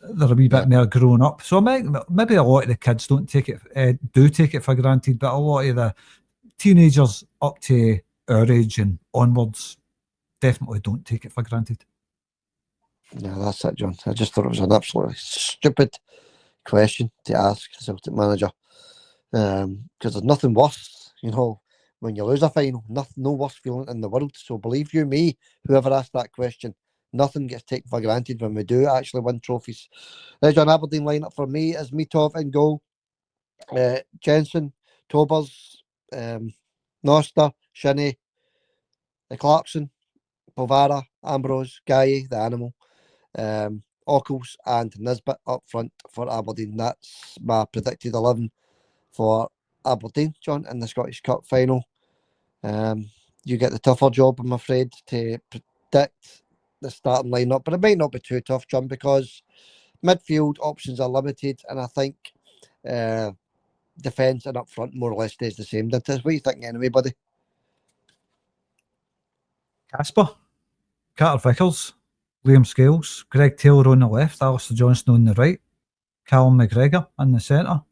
They're a wee bit more grown up. So maybe a lot of the kids do take it for granted, but a lot of the teenagers up to our age and onwards definitely don't take it for granted. Yeah, that's it, John. I just thought it was an absolutely stupid question to ask the Celtic manager. Because there's nothing worse, when you lose a final, no worse feeling in the world. So believe you me, whoever asked that question, nothing gets taken for granted when we do actually win trophies. John, Aberdeen lineup for me is Mitov in goal, Jensen, Tobers, Noster, Shinnie, Clarkson, Povara, Ambrose, Guy, the animal, Ockles and Nisbet up front for Aberdeen. That's my predicted 11 for Aberdeen, John, in the Scottish Cup final. You get the tougher job, I'm afraid, to predict the starting lineup, but it might not be too tough, John, because midfield options are limited, and I think defence and up front more or less stays the same. What do you think, anyway, buddy? Casper, Carter Vickers, Liam Scales, Greg Taylor on the left, Alistair Johnston on the right, Callum McGregor in the centre,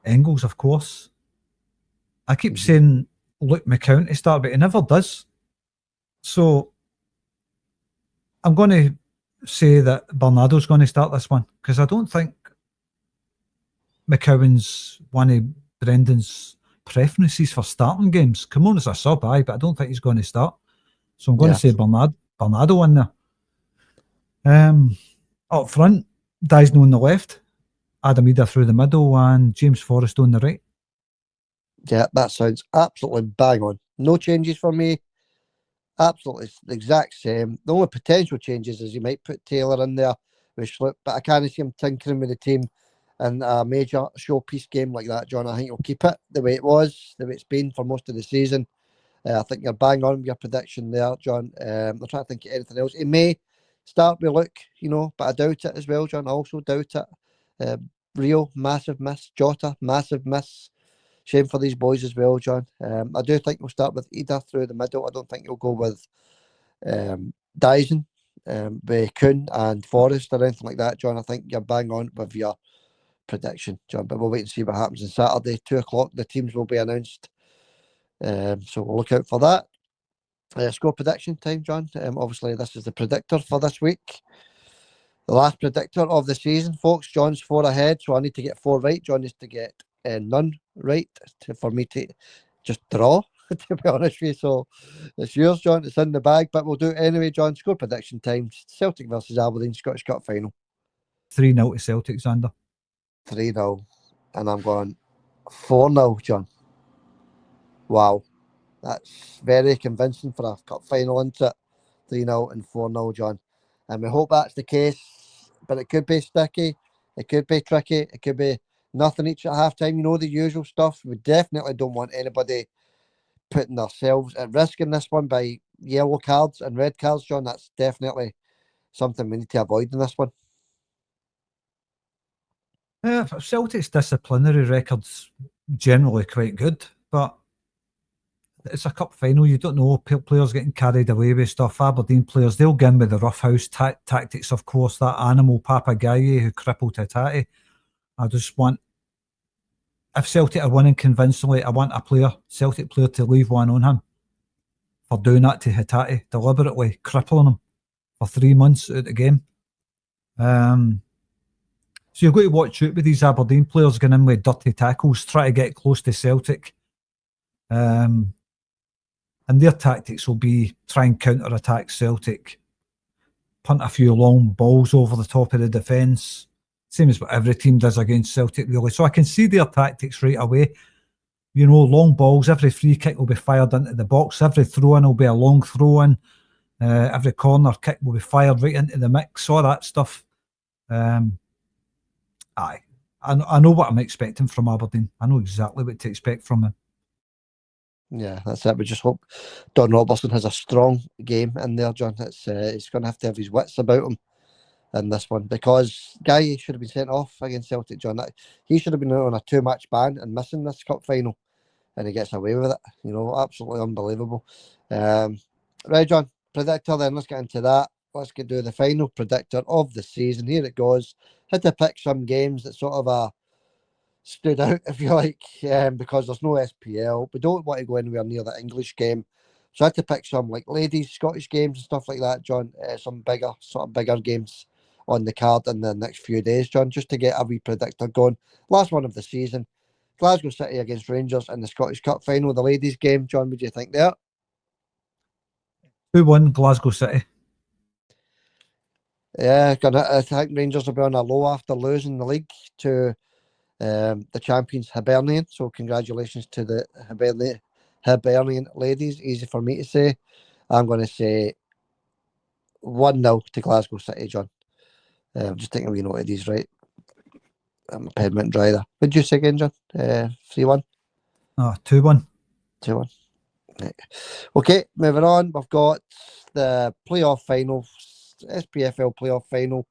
Engels, of course. I keep saying Luke McCown to start, but he never does. So I'm going to say that Bernardo's going to start this one because I don't think McCowan's one of Brendan's preferences for starting games. Come on as a sub, but I don't think he's going to start. So I'm going to say Bernardo in there. Up front, Dysno on the left, Adam Eder through the middle, and James Forrest on the right. Yeah, that sounds absolutely bang on. No changes for me. Absolutely the exact same. The only potential changes is you might put Taylor in there with Schlupp, but I can't see him tinkering with the team in a major showpiece game like that, John. I think he'll keep it the way it was, the way it's been for most of the season. I think you're bang on with your prediction there, John. I'm trying to think of anything else. He may start with Luke, but I doubt it as well, John. I also doubt it. Rio, massive miss. Jota, massive miss. Shame for these boys as well, John. I do think we'll start with Ida through the middle. I don't think he'll go with Dyson, with Kuhn and Forrest or anything like that, John. I think you're bang on with your prediction, John, but we'll wait and see what happens on Saturday, 2:00. The teams will be announced, so we'll look out for that. Score prediction time, John. Obviously, this is the predictor for this week. The last predictor of the season, folks. John's 4 ahead, so I need to get 4 right. John needs to get none right for me to just draw, to be honest with you. So it's yours, John. It's in the bag, but we'll do it anyway, John. Score prediction time. Celtic versus Aberdeen, Scottish Cup final. 3-0 to Celtic, Xander. 3-0. And I'm going 4-0, John. Wow. That's very convincing for a cup final, isn't it? 3-0 and 4-0, John. And we hope that's the case, but it could be sticky, it could be tricky, it could be nothing each at half time. You know, the usual stuff. We definitely don't want anybody putting themselves at risk in this one by yellow cards and red cards, John. That's definitely something we need to avoid in this one. Celtic's disciplinary record's generally quite good, but it's a cup final. You don't know, players getting carried away with stuff. Aberdeen players, they'll get in with the roughhouse tactics, of course. That animal Papagaye who crippled Hatate. I just want, if Celtic are winning convincingly, I want a Celtic player to leave one on him for doing that to Hatate, deliberately crippling him for 3 months out of the game. So you've got to watch out with these Aberdeen players going in with dirty tackles, try to get close to Celtic. And their tactics will be try and counter-attack Celtic, punt a few long balls over the top of the defence, same as what every team does against Celtic, really. So I can see their tactics right away. You know, long balls, every free kick will be fired into the box, every throw-in will be a long throw-in, every corner kick will be fired right into the mix, all that stuff. I know what I'm expecting from Aberdeen. I know exactly what to expect from them. Yeah, that's it. We just hope Don Robertson has a strong game in there, John. He's going to have his wits about him in this one, because Guy should have been sent off against Celtic, John. He should have been on a 2-match ban and missing this cup final, and he gets away with it. You know, absolutely unbelievable. Right, John, predictor then. Let's get into that. Let's do the final predictor of the season. Here it goes. Had to pick some games that sort of stood out, if you like, because there's no SPL. We don't want to go anywhere near the English game, so I had to pick some like ladies Scottish games and stuff like that, John. Some bigger games on the card in the next few days, John, just to get a wee predictor going. Last one of the season, Glasgow City against Rangers in the Scottish Cup final, the ladies game, John. What do you think there? Who won? Glasgow City. Yeah, I think Rangers will be on a low after losing the league to the champions Hibernian. So congratulations to the Hibernian ladies. Easy for me to say. I'm going to say 1-0 to Glasgow City, John. I'm just taking a wee note of these, right? My pen went dry there. What did you say again, John? 3-1? 2-1. 2-1. Right. Okay, moving on. We've got the playoff final, SPFL playoff final.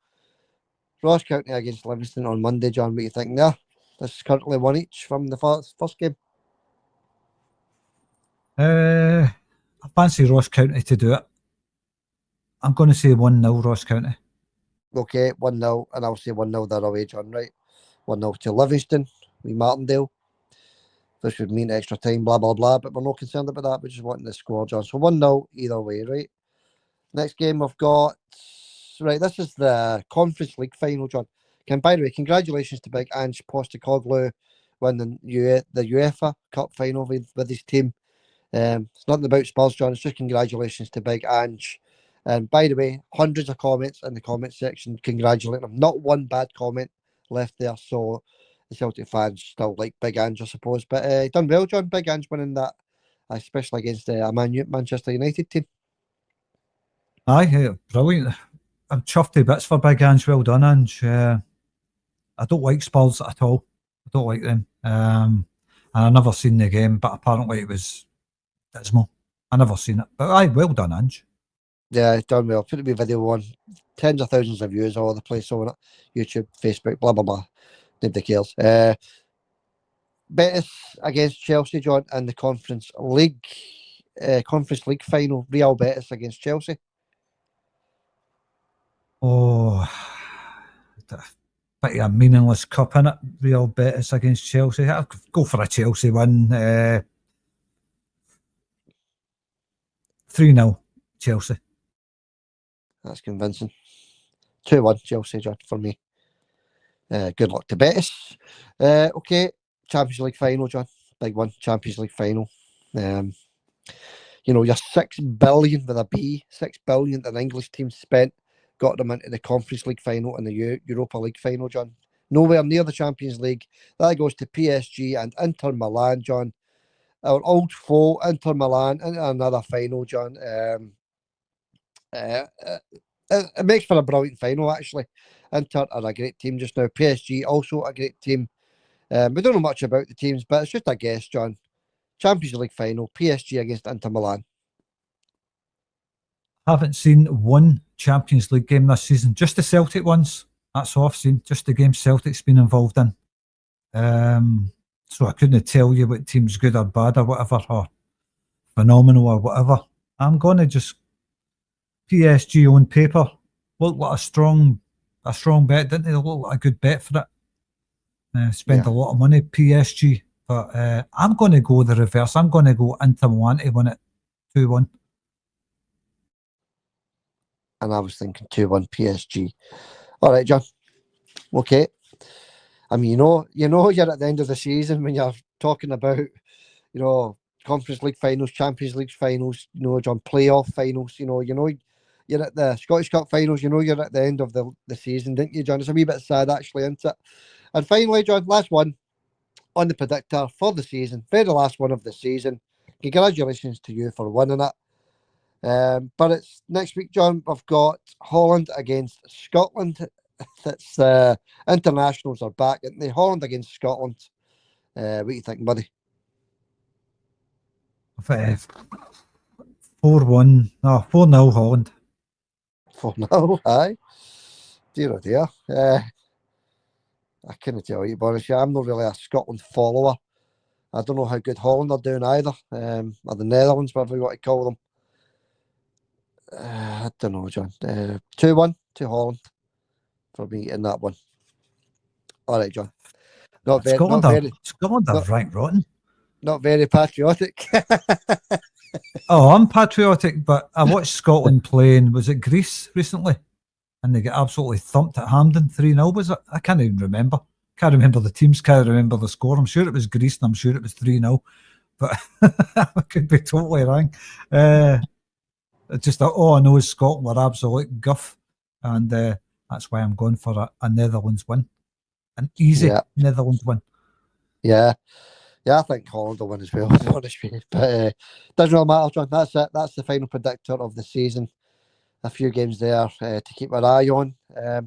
Ross County against Livingston on Monday, John. What do you think there? This is currently 1 each from the first game. I fancy Ross County to do it. I'm going to say 1-0 Ross County. Okay, 1-0, and I'll say 1-0 the other way, John, right? 1-0 to Livingston, Martindale. This would mean extra time, blah, blah, blah, but we're not concerned about that. We're just wanting the score, John. So 1-0 either way, right? Next game we've got, right, this is the Conference League final, John. By the way, congratulations to Big Ange Postecoglou winning the UEFA Cup final with his team. It's nothing about Spurs, John. It's just congratulations to Big Ange. And by the way, hundreds of comments in the comment section congratulating him. Not one bad comment left there. So the Celtic fans still like Big Ange, I suppose. But done well, John. Big Ange winning that, especially against a Manchester United team. Aye, brilliant. I'm chuffed to bits for Big Ange. Well done, Ange. I don't like Spurs at all. I don't like them. And I never seen the game, but apparently it was dismal. I never seen it. But aye, well done, Ange. Yeah, done well. Put a wee video on. Tens of thousands of views all over the place on it. YouTube, Facebook, blah, blah, blah. Nobody cares. Betis against Chelsea, John, in the Conference League final. Real Betis against Chelsea. Oh, bit of a meaningless cup in it. Real bet is against Chelsea. I'll go for a Chelsea win. 3-0 Chelsea. That's convincing. 2-1 Chelsea, John, for me. Good luck to Betis. Okay, Champions League final, John. Big one, Champions League final. Your 6 billion with a B, 6 billion that an English team spent, got them into the Conference League final and the Europa League final, John. Nowhere near the Champions League. That goes to PSG and Inter Milan, John. Our old foe, Inter Milan, into another final, John. It makes for a brilliant final, actually. Inter are a great team just now. PSG also a great team. We don't know much about the teams, but it's just a guess, John. Champions League final, PSG against Inter Milan. Haven't seen one Champions League game this season, just the Celtic ones. That's all I've seen, just the games Celtic's been involved in. So I couldn't tell you what team's good or bad or whatever, or phenomenal or whatever. I'm going to just PSG on paper. Looked like a strong bet, didn't they? Looked like a good bet for it. Spend a lot of money, PSG. But I'm going to go the reverse. I'm going to go Inter Milan to win it 2-1. And I was thinking 2-1 PSG. All right, John. Okay. I mean, you're at the end of the season when you're talking about, Conference League finals, Champions League finals, John, playoff finals, you're at the Scottish Cup finals, you're at the end of the season, didn't you, John? It's a wee bit sad, actually, isn't it? And finally, John, last one on the predictor for the season, very last one of the season. Congratulations to you for winning it. But it's next week, John. We've got Holland against Scotland. That's internationals are back, and they Holland against Scotland. What do you think, buddy? 4-1, no, 4-0 Holland. 4-0, aye. Dear oh dear. I couldn't tell you, Boris. I'm not really a Scotland follower. I don't know how good Holland are doing either. Or the Netherlands, whatever you want to call them. I don't know, John. 2-1 to Holland for me in that one. All right, John. Scotland are right rotten. Not very patriotic. Oh, I'm patriotic, but I watched Scotland playing, was it Greece recently? And they get absolutely thumped at Hampden, 3-0, was it? I can't even remember. Can't remember the teams, can't remember the score. I'm sure it was Greece and I'm sure it was 3-0. But I could be totally wrong. Just all I know is Scotland were absolute guff. And that's why I'm going for a Netherlands win. An easy Netherlands win. Yeah, I think Holland will win as well, to be honest with you. But doesn't really matter, John. That's it. That's the final predictor of the season. A few games there to keep our eye on.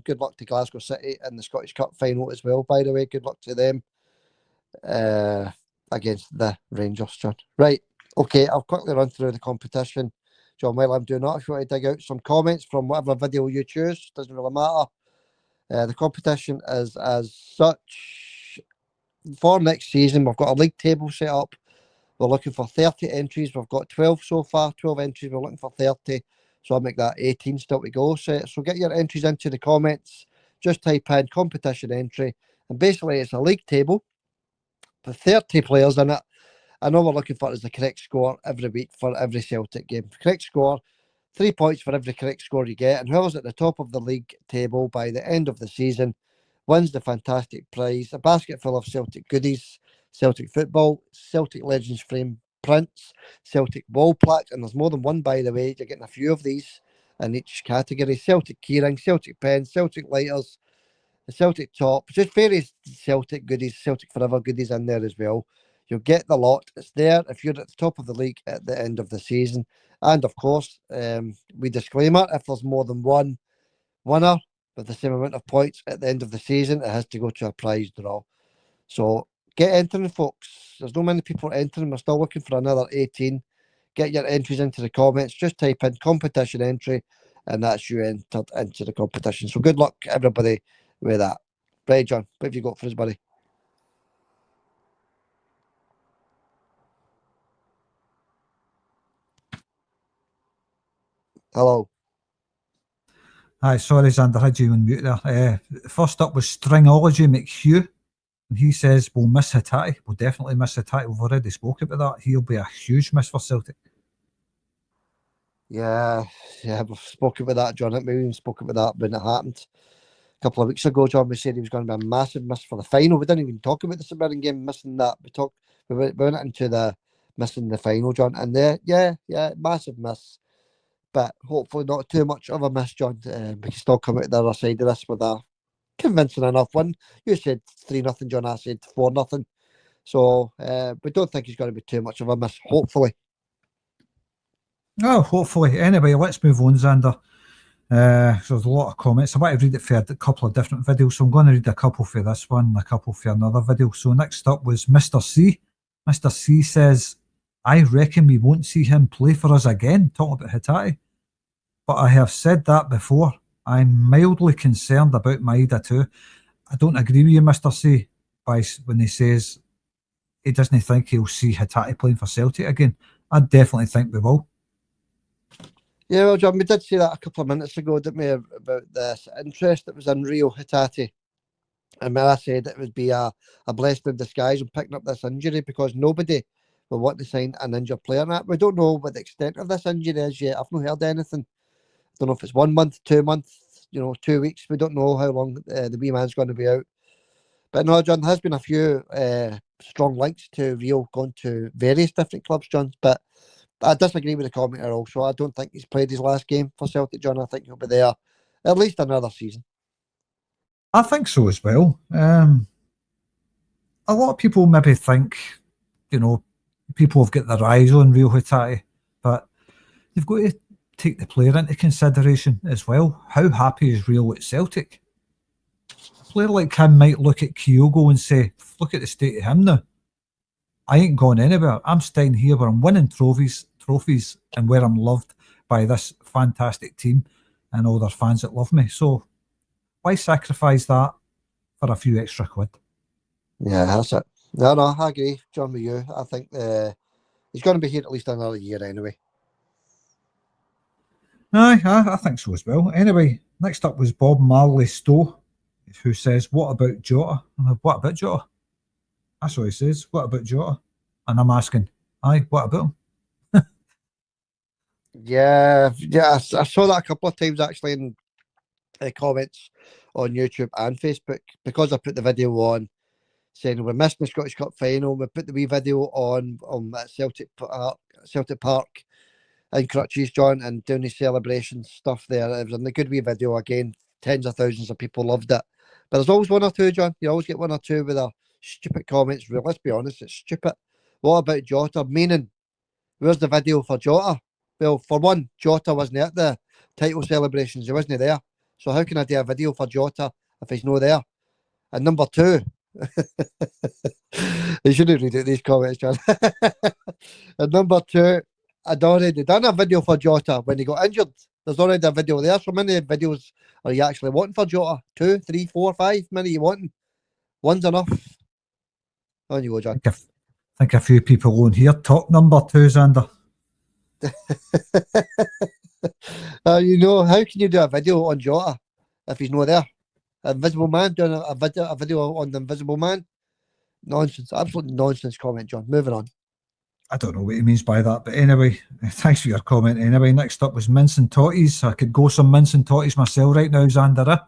Good luck to Glasgow City in the Scottish Cup final as well, by the way. Good luck to them against the Rangers, John. Right, okay, I'll quickly run through the competition. John, while I'm doing that, if you want to dig out some comments from whatever video you choose, doesn't really matter. The competition is as such. For next season, we've got a league table set up. We're looking for 30 entries. We've got 12 so far, 12 entries. We're looking for 30. So I'll make that 18 still to go. So get your entries into the comments. Just type in competition entry. And basically, it's a league table with 30 players in it. And all we're looking for is the correct score every week for every Celtic game. Correct score, 3 points for every correct score you get. And whoever's at the top of the league table by the end of the season wins the fantastic prize, a basket full of Celtic goodies, Celtic football, Celtic Legends frame prints, Celtic wall plaques, and there's more than one, by the way. You're getting a few of these in each category. Celtic keyring, Celtic pens, Celtic lighters, the Celtic top, just various Celtic goodies, Celtic Forever goodies in there as well. You'll get the lot. It's there if you're at the top of the league at the end of the season. And of course, we disclaimer, if there's more than one winner with the same amount of points at the end of the season, it has to go to a prize draw. So get entering, folks. There's no many people entering. We're still looking for another 18. Get your entries into the comments. Just type in competition entry, and that's you entered into the competition. So good luck, everybody, with that. Right, John, what have you got for us, buddy? Hello. Aye, sorry, Xander, had you on mute there. First up was Stringology McHugh. And he says, we'll miss Hatate. We'll definitely miss Hatate. We've already spoke about that. He'll be a huge miss for Celtic. Yeah, we've spoken about that, John. We even spoke about that when it happened a couple of weeks ago. John, we said he was going to be a massive miss for the final. We didn't even talk about the Aberdeen game missing that. We went into the missing the final, John. And yeah, massive miss. But hopefully not too much of a miss, John. We can still come out the other side of this with a convincing enough win. You said 3-0, John. I said 4-0. So we don't think he's going to be too much of a miss, hopefully. Oh, hopefully. Anyway, let's move on, Xander. There's a lot of comments. I want to read it for a couple of different videos, so I'm going to read a couple for this one, a couple for another video. So next up was Mr. C. Mr. C says, I reckon we won't see him play for us again, talking about Hatate. But I have said that before. I'm mildly concerned about Maeda too. I don't agree with you, Mr. C, when he says he doesn't think he'll see Hatate playing for Celtic again. I definitely think we will. Yeah, well, John, we did say that a couple of minutes ago, didn't we, about this interest that was in Rio Hatate. And I said it would be a blessing in disguise in picking up this injury because nobody will want to sign an injured player. And we don't know what the extent of this injury is yet. I've not heard anything. I don't know if it's 1 month, 2 months, 2 weeks. We don't know how long the wee man's going to be out. But no, John, there has been a few strong links to Rio going to various different clubs, John. But I disagree with the commenter also. I don't think he's played his last game for Celtic, John. I think he'll be there at least another season. I think so as well. A lot of people maybe think, people have got their eyes on Rio Hatate, but you've got to take the player into consideration as well. How happy is Rio at Celtic? A player like him might look at Kyogo and say, look at the state of him now. I ain't going anywhere. I'm staying here where I'm winning trophies and where I'm loved by this fantastic team and all their fans that love me. So why sacrifice that for a few extra quid? Yeah, that's it. No, I agree, John, with you. I think he's going to be here at least another year anyway. Aye, I think so as well. Anyway, next up was Bob Marley Stowe, who says, what about Jota? What about Jota? That's what he says. What about Jota? And I'm asking, what about him? Yeah, I saw that a couple of times actually in comments on YouTube and Facebook because I put the video on saying we missed the Scottish Cup final. We put the wee video on at Celtic Park in Crutches, John, and doing the celebration stuff there. It was a good wee video again. Tens of thousands of people loved it. But there's always one or two, John. You always get one or two with a stupid comments. Well, let's be honest, it's stupid. What about Jota? Meaning, where's the video for Jota? Well, for one, Jota wasn't at the title celebrations. He wasn't there. So how can I do a video for Jota if he's not there? And number two, you shouldn't read out these comments, John. And number two, I'd already done a video for Jota when he got injured. There's already a video there. So many videos are you actually wanting for Jota? 2, 3, 4, 5? Many you wanting? One's enough. On you go, John. I think a few people on here talk number two, Xander. How can you do a video on Jota if he's not there? Invisible Man doing a video on the Invisible Man? Nonsense, absolute nonsense comment, John. Moving on. I don't know what he means by that, but anyway, thanks for your comment. Anyway, next up was Mince and Totties. I could go some Mince and Totties myself right now, Xander.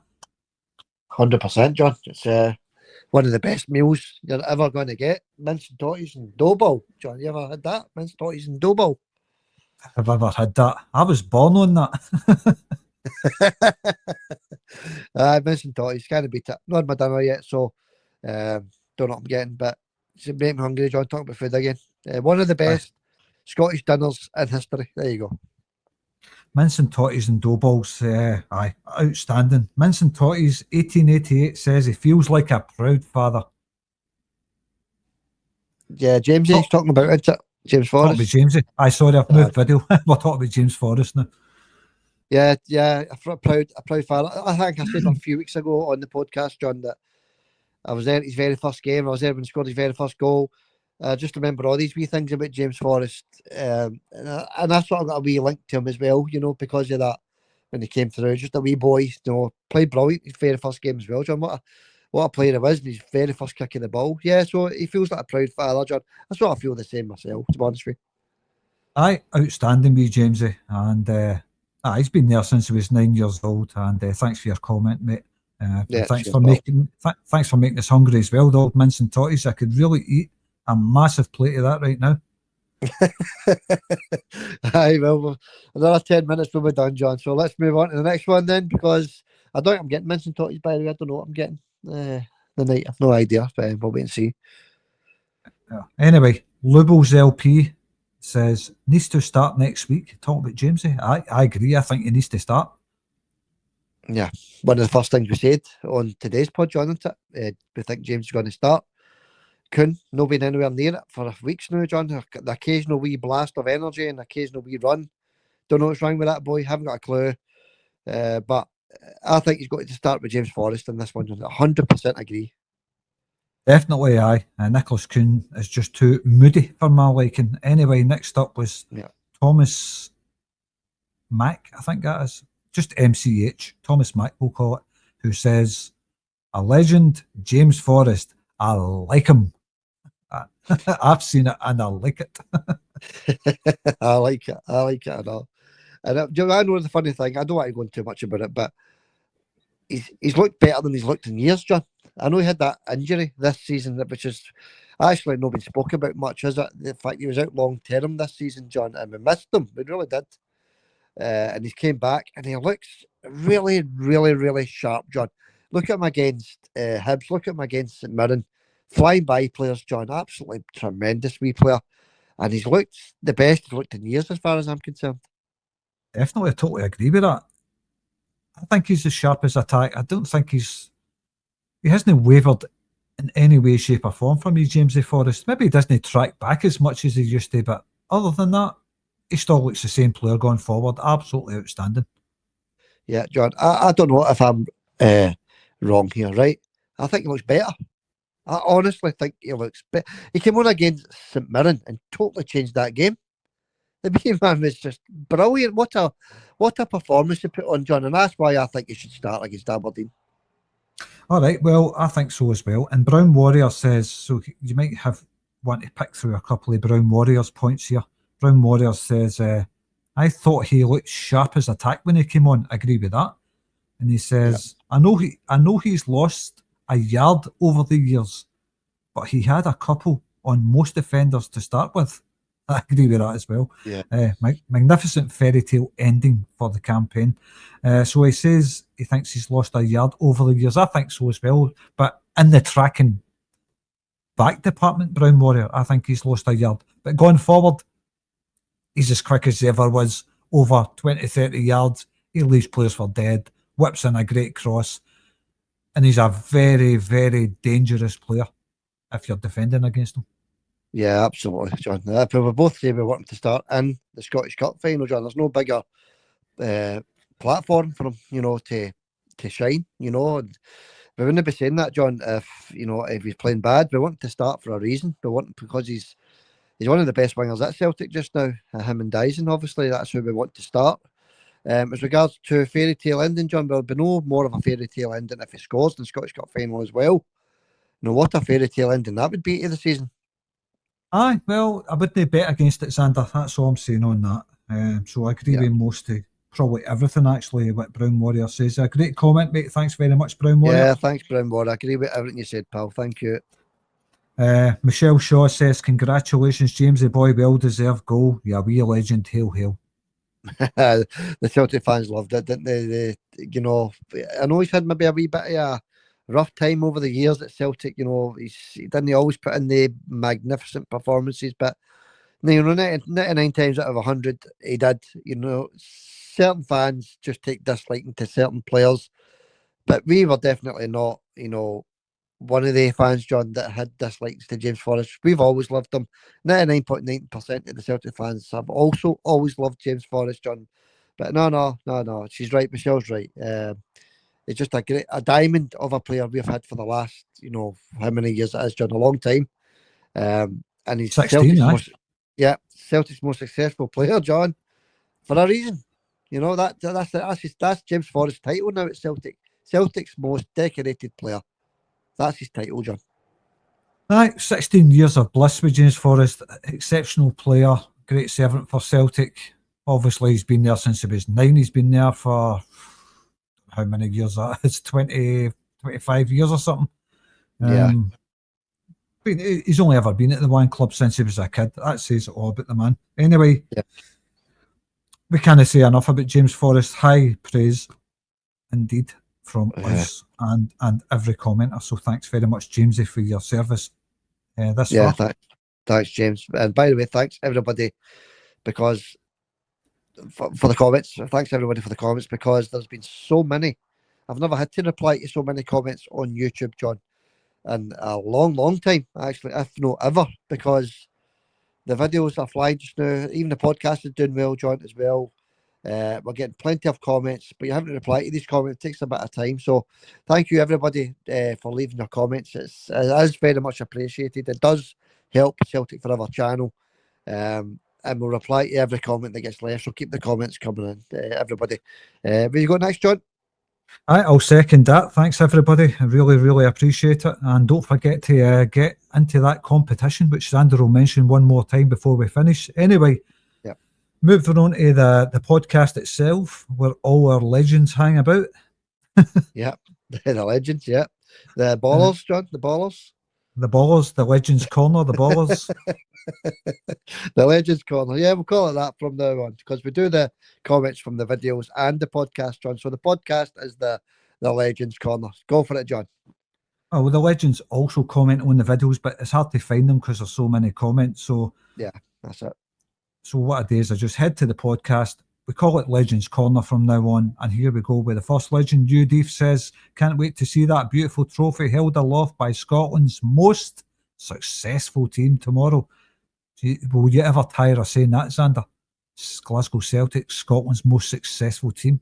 100%, John. It's one of the best meals you're ever going to get. Mince and Totties and dough ball. John, you ever had that? Mince, Totties and dough ball. I've ever had that. I was born on that. Mince and Totties, can't beat it. Not had my dinner yet, so don't know what I'm getting, but it's made me hungry, John, talking about food again. One of the best Scottish dinners in history. There you go. Mince and Totties and dough balls, outstanding. Mince and Totties, 1888, says he feels like a proud father. Yeah, Jamesy, he's talking about it. James Forrest. Talking about Jamesy. Sorry, I've moved video. We're talking about James Forrest now. Yeah, a proud father. I think I said a few weeks ago on the podcast, John, that I was there at his very first game. I was there when he scored his very first goal. I just remember all these wee things about James Forrest. And I sort of got a wee link to him as well, because of that when he came through. Just a wee boy, played brilliant his very first game as well, John. What a player he was in his very first kick of the ball. Yeah, so he feels like a proud father, John. That's what I feel the same myself, to be honest with you. Aye, outstanding, wee Jamesy, and he's been there since he was 9 years old. And thanks for your comment, mate. Yeah, thanks cheers, for thanks for making us hungry as well. The old mince and totties. I could really eat a massive plate of that right now. Aye, well, another 10 minutes will be done, John. So let's move on to the next one then, because I don't think I'm getting mince and totties, by the way. I don't know what I'm getting the night. I've no idea, but we'll wait and see. Yeah. Anyway, Lubel's LP says needs to start next week. Talking about Jamesy, I agree. I think he needs to start. Yeah, one of the first things we said on today's pod, John, isn't it? We think James is going to start. Kuhn, not been anywhere near it for weeks now, John. The occasional wee blast of energy and the occasional wee run. Don't know what's wrong with that boy. Haven't got a clue. But I think he's got to start with James Forrest in this one. 100% agree. Definitely, aye. Nicholas Kuhn is just too moody for my liking. Anyway, next up was Thomas Mack, I think that is. Just MCH, Thomas Mack, we'll call it, who says, a legend, James Forrest, I like him. I've seen it and I like it. I like it. I like it. And I know the funny thing, I don't want to go into too much about it, but he's looked better than he's looked in years, John. I know he had that injury this season, which is actually not been spoken about much, is it? The fact he was out long term this season, John, and we missed him. We really did. And he's came back and he looks really, really, really sharp, John. Look at him against Hibs. Look at him against St Mirren. Flying by players, John. Absolutely tremendous wee player. And he's looked the best he's looked in years as far as I'm concerned. Definitely, I totally agree with that. I think he's as sharp as attack. I don't think he hasn't wavered in any way, shape or form for me, Jamesy Forrest. Maybe he doesn't track back as much as he used to, but other than that, he still looks the same player going forward. Absolutely outstanding. Yeah, John, I don't know if I'm wrong here, right? I think he looks better. I honestly think he looks better. He came on against St Mirren and totally changed that game. The wee man was just brilliant. What a performance he put on, John, and that's why I think he should start against Aberdeen. All right, well, I think so as well. And Brown Warrior says, so you might want to pick through a couple of Brown Warriors points here. Brown Warrior says, I thought he looked sharp as attack when he came on. I agree with that. And he says, yeah. I know he's lost a yard over the years, but he had a couple on most defenders to start with. I agree with that as well. Yeah. Magnificent fairy tale ending for the campaign. So he says he thinks he's lost a yard over the years. I think so as well. But in the tracking back department, Brown Warrior, I think he's lost a yard. But going forward, he's as quick as he ever was, over 20, 30 yards. He leaves players for dead, whips in a great cross. And he's a very, very dangerous player if you're defending against him. Yeah, absolutely, John. We both say we want him to start in the Scottish Cup final, John. There's no bigger platform for him, to shine, And we wouldn't be saying that, John, if he's playing bad. We want him to start for a reason. We want him because he's one of the best wingers at Celtic just now. Him and Dyson, obviously, that's who we want to start. As regards to fairy tale ending, John, there'll be no more of a fairy tale ending if he scores in the Scottish Cup final as well. What a fairy tale ending that would be to the season. Aye, well, I wouldn't bet against it, Xander. That's all I'm saying on that. So I agree with most of probably everything, actually, what Brown Warrior says. A great comment, mate. Thanks very much, Brown Warrior. Yeah, thanks, Brown Warrior. I agree with everything you said, pal. Thank you. Michelle Shaw says, congratulations, James, the boy. Well-deserved goal. Yeah, wee legend. Hail, hail. The Celtic fans loved it, didn't they? I know he's had maybe a wee bit of a rough time over the years at Celtic. He didn't always put in the magnificent performances, but 99 times out of 100 he did. Certain fans just take disliking to certain players, but we were definitely not one of the fans, John, that had dislikes to James Forrest. We've always loved him. 99.9% of the Celtic fans have also always loved James Forrest, John. But no, she's right. Michelle's right. It's just a diamond of a player we've had for the last, how many years it is, John? A long time. And he's 16, Celtic's most successful player, John, for a reason. You know, that's James Forrest's title now at Celtic. Celtic's most decorated player. That's his title, John. Right, 16 years of bliss with James Forrest. Exceptional player, great servant for Celtic. Obviously, he's been there since he was 9. He's been there for how many years that is? 20, 25 years or something. Yeah. He's only ever been at the one club since he was a kid. That says it all about the man. Anyway, yeah. We can't say enough about James Forrest. High praise indeed from us and every commenter. So thanks very much, Jamesy, for your service this far. Thanks, James. And by the way, thanks everybody because for the comments. Thanks everybody for the comments because there's been so many. I've never had to reply to so many comments on YouTube, John, in a long time, actually, if not ever, because the videos are flying just now. Even the podcast is doing well, John, as well. We're getting plenty of comments, but you haven't replied to these comments. It takes a bit of time. So thank you, everybody, for leaving your comments. It is very much appreciated. It does help Celtic Forever channel. And we'll reply to every comment that gets left. So keep the comments coming in, everybody. Where you go next, John? I'll second that. Thanks, everybody. I really appreciate it. And don't forget to get into that competition, which Sander will mention one more time before we finish. Anyway, moving on to the podcast itself, where all our legends hang about. Yeah, the legends, yeah. The ballers, John, the ballers. The ballers, the Legends Corner, the ballers. The Legends Corner. Yeah, we'll call it that from now on because we do the comments from the videos and the podcast, John. So the podcast is the Legends Corner. Go for it, John. Oh, well, the Legends also comment on the videos, but it's hard to find them because there's so many comments. So yeah, that's it. So what I do is I just head to the podcast. We call it Legends Corner from now on. And here we go with the first legend. Udif says, can't wait to see that beautiful trophy held aloft by Scotland's most successful team tomorrow. Will you ever tire of saying that, Xander? Glasgow Celtic, Scotland's most successful team.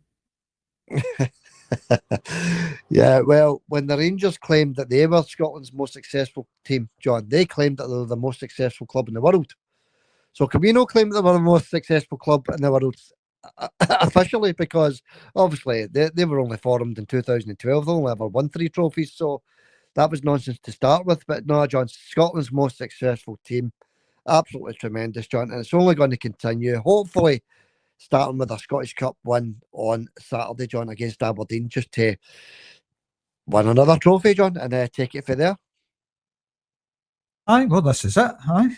Yeah, well, when the Rangers claimed that they were Scotland's most successful team, John, they claimed that they were the most successful club in the world. So can we not claim that they were the most successful club in the world officially? Because obviously they were only formed in 2012. They only ever won 3 trophies. So that was nonsense to start with. But no, John, Scotland's most successful team. Absolutely tremendous, John. And it's only going to continue. Hopefully starting with a Scottish Cup win on Saturday, John, against Aberdeen, just to win another trophy, John, and take it from there. Aye, well, this is it. Aye.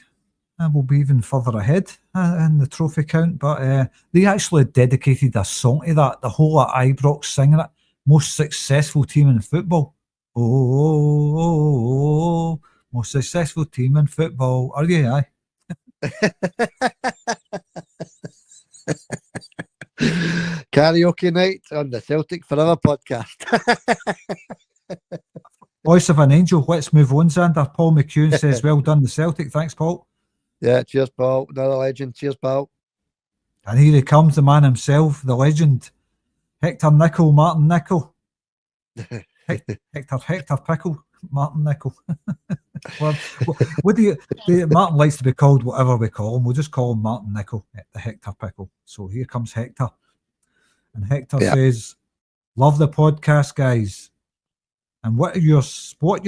And we'll be even further ahead in the trophy count. But they actually dedicated a song to that. The whole of Ibrox singing it. Most successful team in football. Oh, most successful team in football. Are you? Aye. Karaoke night on the Celtic Forever podcast. Voice of an angel. Let's move on, Xander. Paul McCune says, well done, the Celtic. Thanks, Paul. Yeah, cheers, Paul. Another legend. Cheers, Paul. And here he comes, the man himself, the legend, Hector Nicol, Martin Nicol. Hector Pickle, Martin Nicol. Well, what do you? Martin likes to be called whatever we call him. We'll just call him Martin Nicol, the Hector Pickle. So here comes Hector. And Hector says, love the podcast, guys. And what you're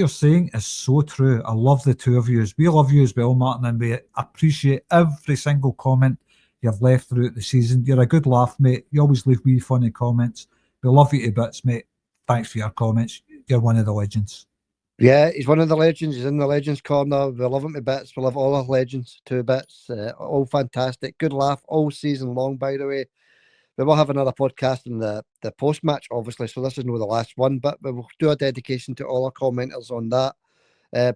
saying is so true. I love the two of you. We love you as well, Martin, and we appreciate every single comment you've left throughout the season. You're a good laugh, mate. You always leave wee funny comments. We love you to bits, mate. Thanks for your comments. You're one of the legends. Yeah, he's one of the legends. He's in the Legends Corner. We love him to bits. We love all our legends to bits. All fantastic. Good laugh all season long, by the way. We will have another podcast in the post-match, obviously, so this is not the last one, but we will do a dedication to all our commenters on that.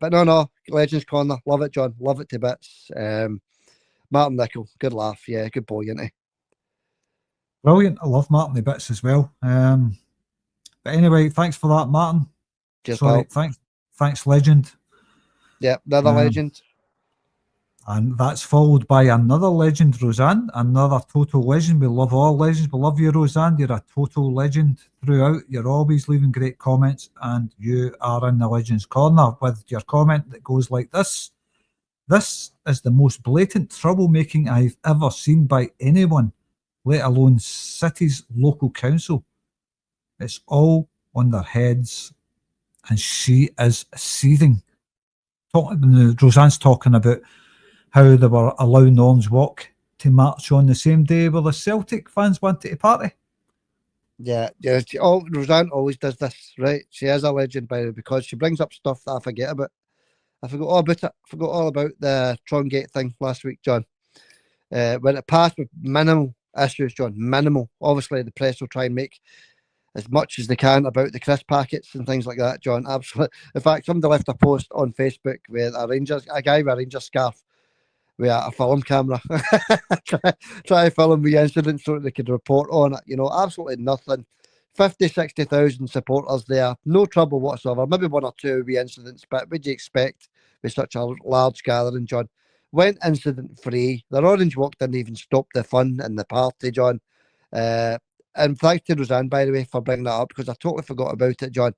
But no, Legends Corner, love it, John, love it to bits. Martin Nicol, good laugh, yeah, good boy, isn't he? Brilliant, I love Martin to bits as well. But anyway, thanks for that, Martin. Cheers, sorry, pal. Thanks, legend. Yeah, another legend. And that's followed by another legend, Roseanne, another total legend. We love all legends. We love you, Roseanne. You're a total legend throughout. You're always leaving great comments, and you are in the Legends Corner with your comment that goes like this. This is the most blatant troublemaking I've ever seen by anyone. let alone city's local council. It's all on their heads, and she is seething. Roseanne's talking about how they were allowing Orange Walk to march on the same day where the Celtic fans wanted to party. Yeah. Roseanne always does this, right? She is a legend, by the way, because she brings up stuff that I forget about. I forgot all about it. I forgot all about the Trongate thing last week, John. When it passed with minimal issues, John, minimal. Obviously, the press will try and make as much as they can about the crisp packets and things like that, John. Absolutely. In fact, somebody left a post on Facebook with a guy with a Rangers scarf with a film camera. try to film the incident so that they could report on it. Absolutely nothing. 50, 60,000 supporters there. No trouble whatsoever. Maybe one or two wee incidents, but what do you expect with such a large gathering, John? Went incident free. The Orange Walk didn't even stop the fun and the party, John. And thanks to Roseanne, by the way, for bringing that up, because I totally forgot about it, John.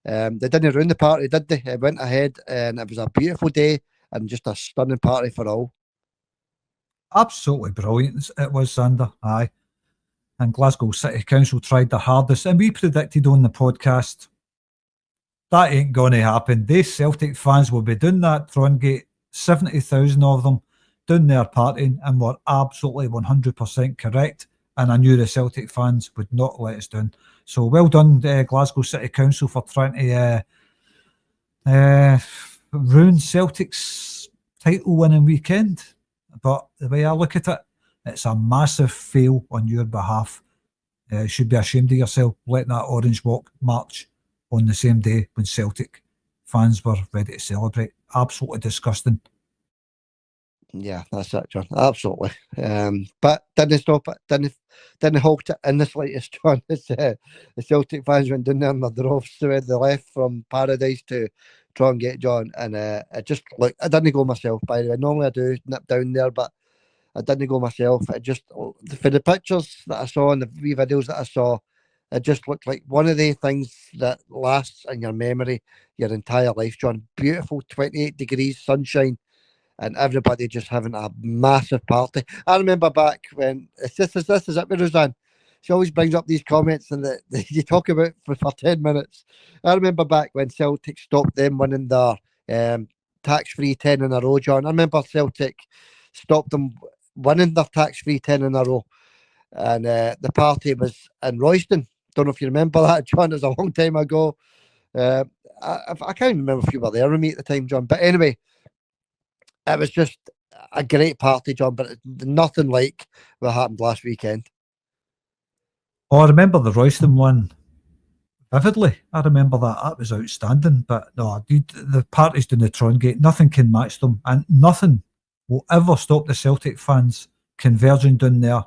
They didn't ruin the party, did they? It went ahead, and it was a beautiful day and just a stunning party for all. Absolutely brilliant it was, Sander. Aye. And Glasgow City Council tried their hardest, and we predicted on the podcast that ain't going to happen. They Celtic fans will be doing that Trongate, 70,000 of them doing their partying, and were absolutely 100% correct. And I knew the Celtic fans would not let us down. So well done, Glasgow City Council, for trying to ruin Celtic's title-winning weekend. But the way I look at it, it's a massive fail on your behalf. You should be ashamed of yourself letting that Orange Walk march on the same day when Celtic fans were ready to celebrate. Absolutely disgusting. Yeah, that's it, John. Absolutely. But didn't stop it. Didn't halt it in the slightest, John. The Celtic fans went down there in their droves. So they left from Paradise to try and get John. And it just, look, I didn't go myself, by the way. Normally I do nip down there, but I didn't go myself. It just, for the pictures that I saw and the wee videos that I saw, it just looked like one of the things that lasts in your memory your entire life, John. Beautiful 28 degrees, sunshine, and everybody just having a massive party. I remember back when, this is it with Roseanne. She always brings up these comments and you talk about for 10 minutes. I remember back when Celtic stopped them winning their tax-free 10 in a row, John. I remember Celtic stopped them winning their tax-free 10 in a row. And the party was in Royston. Don't know if you remember that, John. It was a long time ago. I can't remember if you were there with me at the time, John. But anyway, it was just a great party, John, but nothing like what happened last weekend. Oh, I remember the Royston one vividly. I remember that. That was outstanding. But no, the parties doing the Trongate, nothing can match them. And nothing will ever stop the Celtic fans converging down there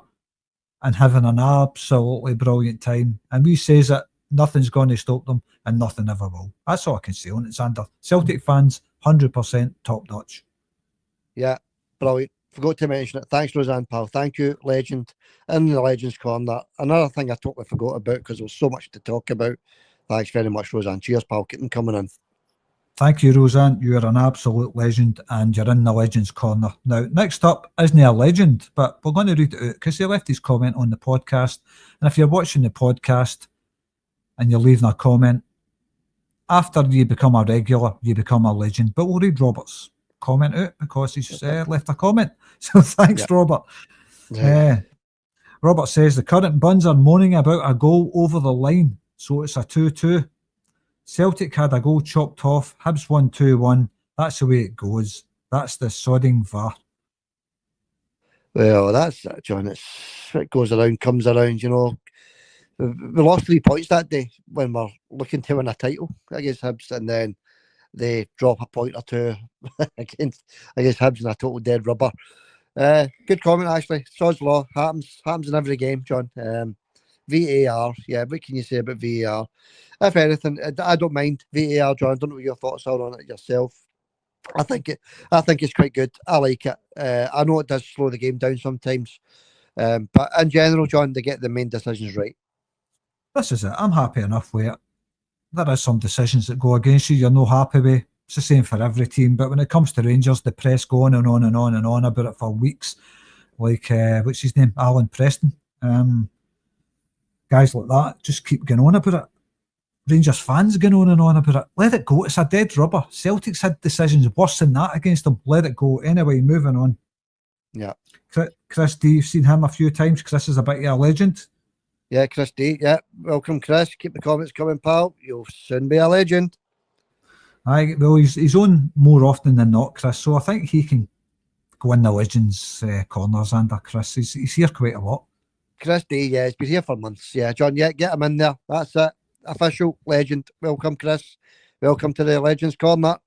and having an absolutely brilliant time. And we says that nothing's going to stop them and nothing ever will. That's all I can say on it, Xander. Celtic fans, 100% top notch. Yeah, brilliant. Forgot to mention it. Thanks, Roseanne, pal. Thank you, legend. In the Legends Corner. Another thing I totally forgot about because there was so much to talk about. Thanks very much, Roseanne. Cheers, pal. Keep them coming in. Thank you, Roseanne. You're an absolute legend and you're in the Legends Corner. Now, next up isn't a legend, but we're going to read it out because he left his comment on the podcast. And if you're watching the podcast and you're leaving a comment, after you become a regular, you become a legend. But we'll read Robert's comment out because he's left a comment. So thanks, Robert. Robert says the current Buns are moaning about a goal over the line, so it's a 2-2. Celtic had a goal chopped off. Hibs won 2-1. That's the way it goes. That's the sodding VAR. Well, that's it, John. It goes around, comes around, you know. We lost 3 points that day when we're looking to win a title against Hibs, and then they drop a point or two against Hibs in a total dead rubber. Good comment, actually. Sod's law happens in every game, John. VAR, yeah. What can you say about VAR? If anything, I don't mind VAR, John. I don't know what your thoughts are on it yourself. I think it's quite good. I like it. I know it does slow the game down sometimes, but in general, John, they get the main decisions right. This is it. I'm happy enough with it. There are some decisions that go against you. You're not happy with. It's the same for every team. But when it comes to Rangers, the press go on and on and on and on about it for weeks. Like, what's his name? Alan Preston. Guys like that just keep going on about it. Rangers fans going on and on about it. Let it go. It's a dead rubber. Celtic's had decisions worse than that against them. Let it go. Anyway, moving on. Yeah. Chris D, you've seen him a few times. Chris is a bit of a legend. Yeah, Chris D. Yeah, welcome, Chris. Keep the comments coming, pal. You'll soon be a legend. Aye, well, he's on more often than not, Chris. So I think he can go in the legends corners under Chris. He's here quite a lot. Chris D. Yeah, he's been here for months. Yeah, John. Yeah, get him in there. That's it. Official legend. Welcome, Chris. Welcome to the Legends Corner.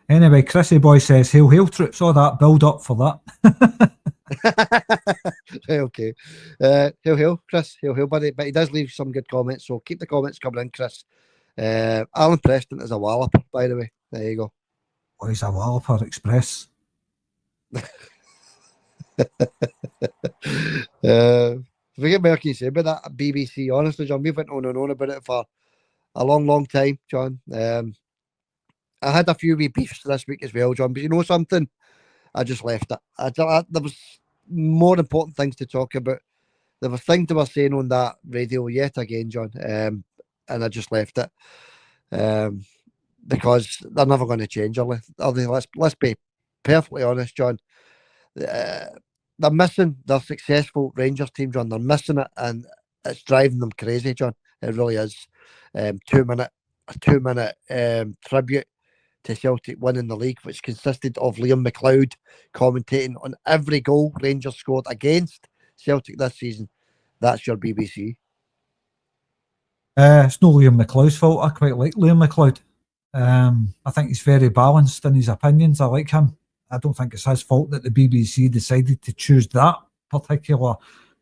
Anyway, Chrissy boy says, hail, hail troops, all that, build up for that. Okay. Hail, hail, Chris. Hail, hail, buddy. But he does leave some good comments, so keep the comments coming in, Chris. Alan Preston is a walloper, by the way. There you go. Oh, he's a walloper express. Forget what can you say about that BBC. Honestly, John, we've went on and on about it for a long, long time, John. I had a few wee beefs this week as well, John, but you know something? I just left it. There was more important things to talk about. There were things they were saying on that radio yet again, John, and I just left it because they're never going to change, are they? Let's be perfectly honest, John. They're missing their successful Rangers team, John. They're missing it, and it's driving them crazy, John. It really is. A 2-minute tribute to Celtic winning the league, which consisted of Liam McLeod commentating on every goal Rangers scored against Celtic this season. That's your BBC. It's no Liam McLeod's fault. I quite like Liam McLeod. I think he's very balanced in his opinions. I like him. I don't think it's his fault that the BBC decided to choose that particular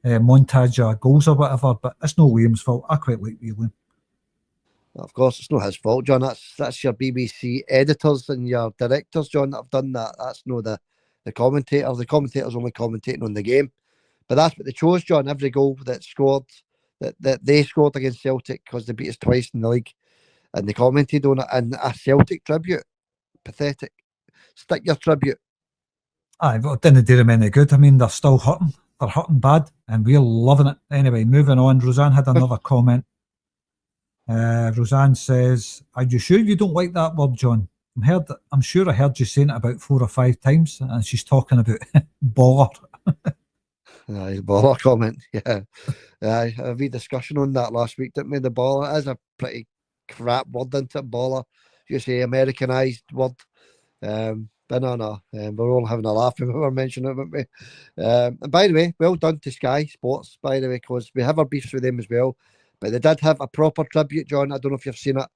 montage of goals or whatever, but it's no Liam's fault. I quite like Liam. Of course, it's not his fault, John. That's your BBC editors and your directors, John, that have done that. That's no the commentators. The commentators only commentating on the game. But that's what they chose, John. Every goal that scored, that they scored against Celtic, because they beat us twice in the league, and they commented on it. And a Celtic tribute. Pathetic. Stick your tribute. Aye, but it didn't do them any good. I mean, they're still hurting. They're hurting bad, and we're loving it. Anyway, moving on. Roseanne had another comment. Roseanne says, are you sure you don't like that word, John? I'm sure I heard you saying it about 4 or 5 times, and she's talking about baller. Aye, baller comment, yeah. Aye, a wee discussion on that last week, didn't we? The baller is a pretty crap word, isn't it? Baller. You say Americanized word. But no. We're all having a laugh when we were mentioning it, weren't we? And by the way, well done to Sky Sports, by the way, because we have our beefs with them as well. But they did have a proper tribute, John. I don't know if you've seen it.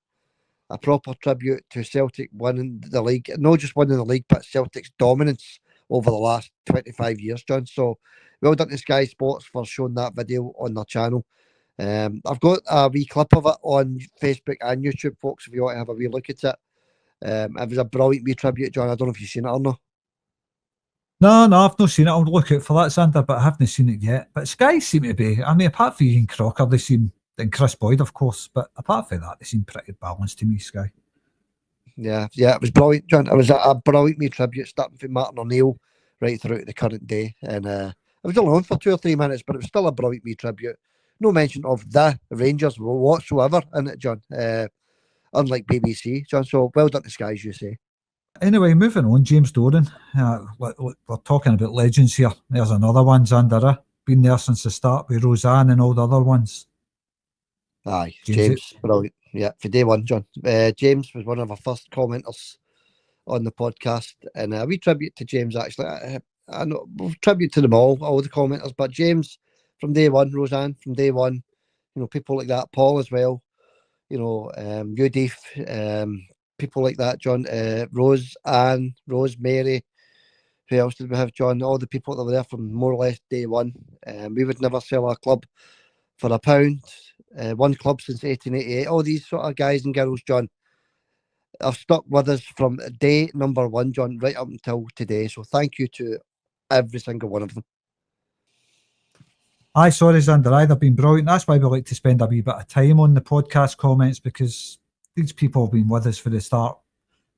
A proper tribute to Celtic winning the league. Not just winning the league, but Celtic's dominance over the last 25 years, John. So well done to Sky Sports for showing that video on their channel. I've got a wee clip of it on Facebook and YouTube, folks, if you want to have a wee look at it. It was a brilliant wee tribute, John. I don't know if you've seen it or not. No, I've not seen it. I'll look out for that, Sander, but I haven't seen it yet. But Sky seem to be, I mean, apart from Ian Crocker, they seem, and Chris Boyd, of course, but apart from that, they seem pretty balanced to me, Sky. Yeah, it was brilliant, John. It was a brilliant wee tribute, starting from Martin O'Neill right through the current day. And it was only on for 2 or 3 minutes, but it was still a brilliant wee tribute. No mention of the Rangers whatsoever in it, John. Unlike BBC, John. So well done to Sky, as you say. Anyway, moving on, James Doran. We're talking about legends here. There's another one, Xander. Been there since the start with Roseanne and all the other ones. Aye, James, brilliant. Yeah, for day one, John. James was one of our first commenters on the podcast, and we tribute to James, actually. I know, tribute to them all the commenters, but James from day one, Roseanne from day one, you know, people like that, Paul as well, you know, Udif, people like that, John, Rose, Anne, Rosemary, who else did we have, John? All the people that were there from more or less day one. We would never sell our club for £1. One club since 1888. All these sort of guys and girls, John, have stuck with us from day number one, John, right up until today. So thank you to every single one of them. Aye, sorry, Xander. They've been brilliant. That's why we like to spend a wee bit of time on the podcast comments, because these people have been with us for the start.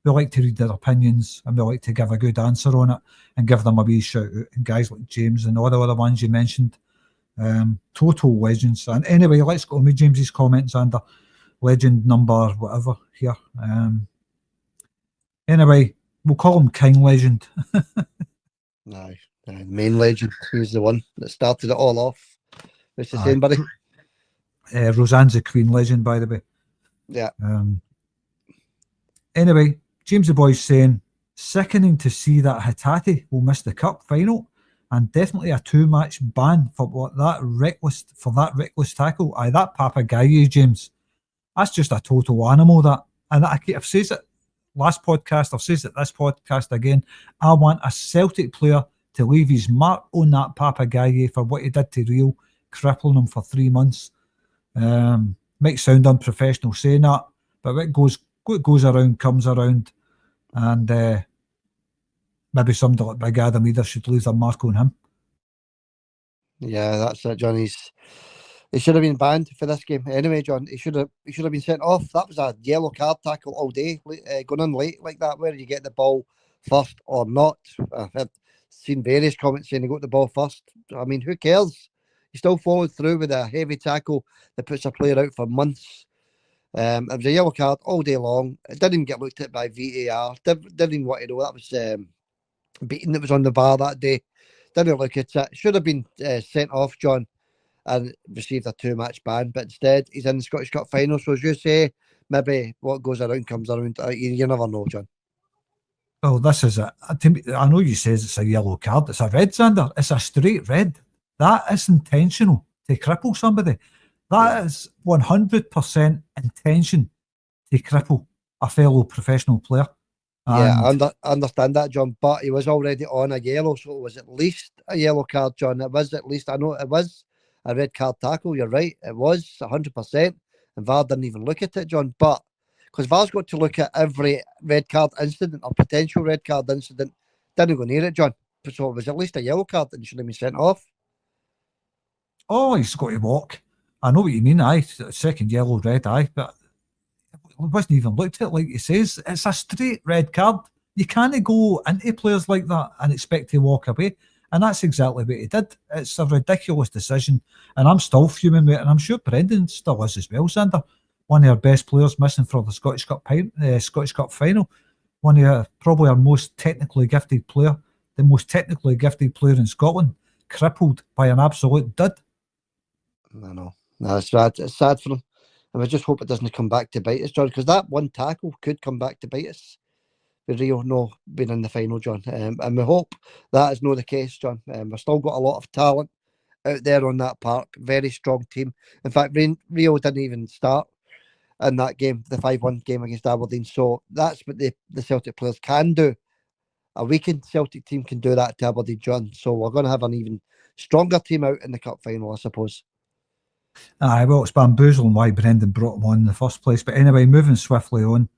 We like to read their opinions, and we like to give a good answer on it and give them a wee shout out. And guys like James and all the other ones you mentioned, Total legends. And anyway, let's go with James's comments under legend number whatever here. Anyway, we'll call him King Legend. Aye, the main legend. He's the one that started it all off. What's the saying, buddy? Roseanne's a Queen Legend, by the way. Yeah. Anyway, James the Boy's saying, sickening to see that Hatate will miss the cup final, and definitely a 2-match ban for that reckless tackle. Aye, that Papagaye, James, that's just a total animal. That, and I've said it last podcast, I've said it this podcast again. I want a Celtic player to leave his mark on that Papagaye for what he did to Rio, crippling him for 3 months. Might sound unprofessional saying that, but what goes around comes around, and maybe somebody like Big Adam either should leave their mark on him. Yeah, that's it, John. He should have been banned for this game anyway, John. He should have been sent off. That was a yellow card tackle all day, going on late like that, whether you get the ball first or not. I've seen various comments saying he got the ball first. I mean, who cares? He still followed through with a heavy tackle that puts a player out for months. It was a yellow card all day long. It didn't even get looked at by VAR. Didn't even want to know that was beating that was on the bar that day. Didn't look at it. Should have been sent off, John, and received a 2-match ban. But instead, he's in the Scottish Cup final. So as you say, maybe what goes around comes around. You never know, John. Oh, this is it. I know you says it's a yellow card. It's a red, Xander. It's a straight red. That is intentional to cripple somebody. That is 100% intention to cripple a fellow professional player. And I understand that, John, but he was already on a yellow, so it was at least a yellow card, John. It was at least, I know it was a red card tackle. You're right. It was 100%. And VAR didn't even look at it, John. But because VAR's got to look at every red card incident or potential red card incident, didn't go near it, John. So it was at least a yellow card and should have been sent off. Oh, he's got to walk. I know what you mean, aye. Second yellow, red, aye. But it wasn't even looked at, like he says. It's a straight red card. You can't go into players like that and expect to walk away. And that's exactly what he did. It's a ridiculous decision. And I'm still fuming with it. And I'm sure Brendan still is as well, Xander. One of our best players missing for the Scottish Cup final. One of probably our most technically gifted player. The most technically gifted player in Scotland. Crippled by an absolute dud. I know. No, it's sad. It's sad for him. And we just hope it doesn't come back to bite us, John, because that one tackle could come back to bite us. With Rio no being in the final, John. And we hope that is not the case, John. We've still got a lot of talent out there on that park. Very strong team. In fact, Rio didn't even start in that game, the 5-1 game against Aberdeen. So that's what the Celtic players can do. A weakened Celtic team can do that to Aberdeen, John. So we're going to have an even stronger team out in the cup final, I suppose. Aye, well, it's bamboozling why Brendan brought him on in the first place. But anyway, moving swiftly on.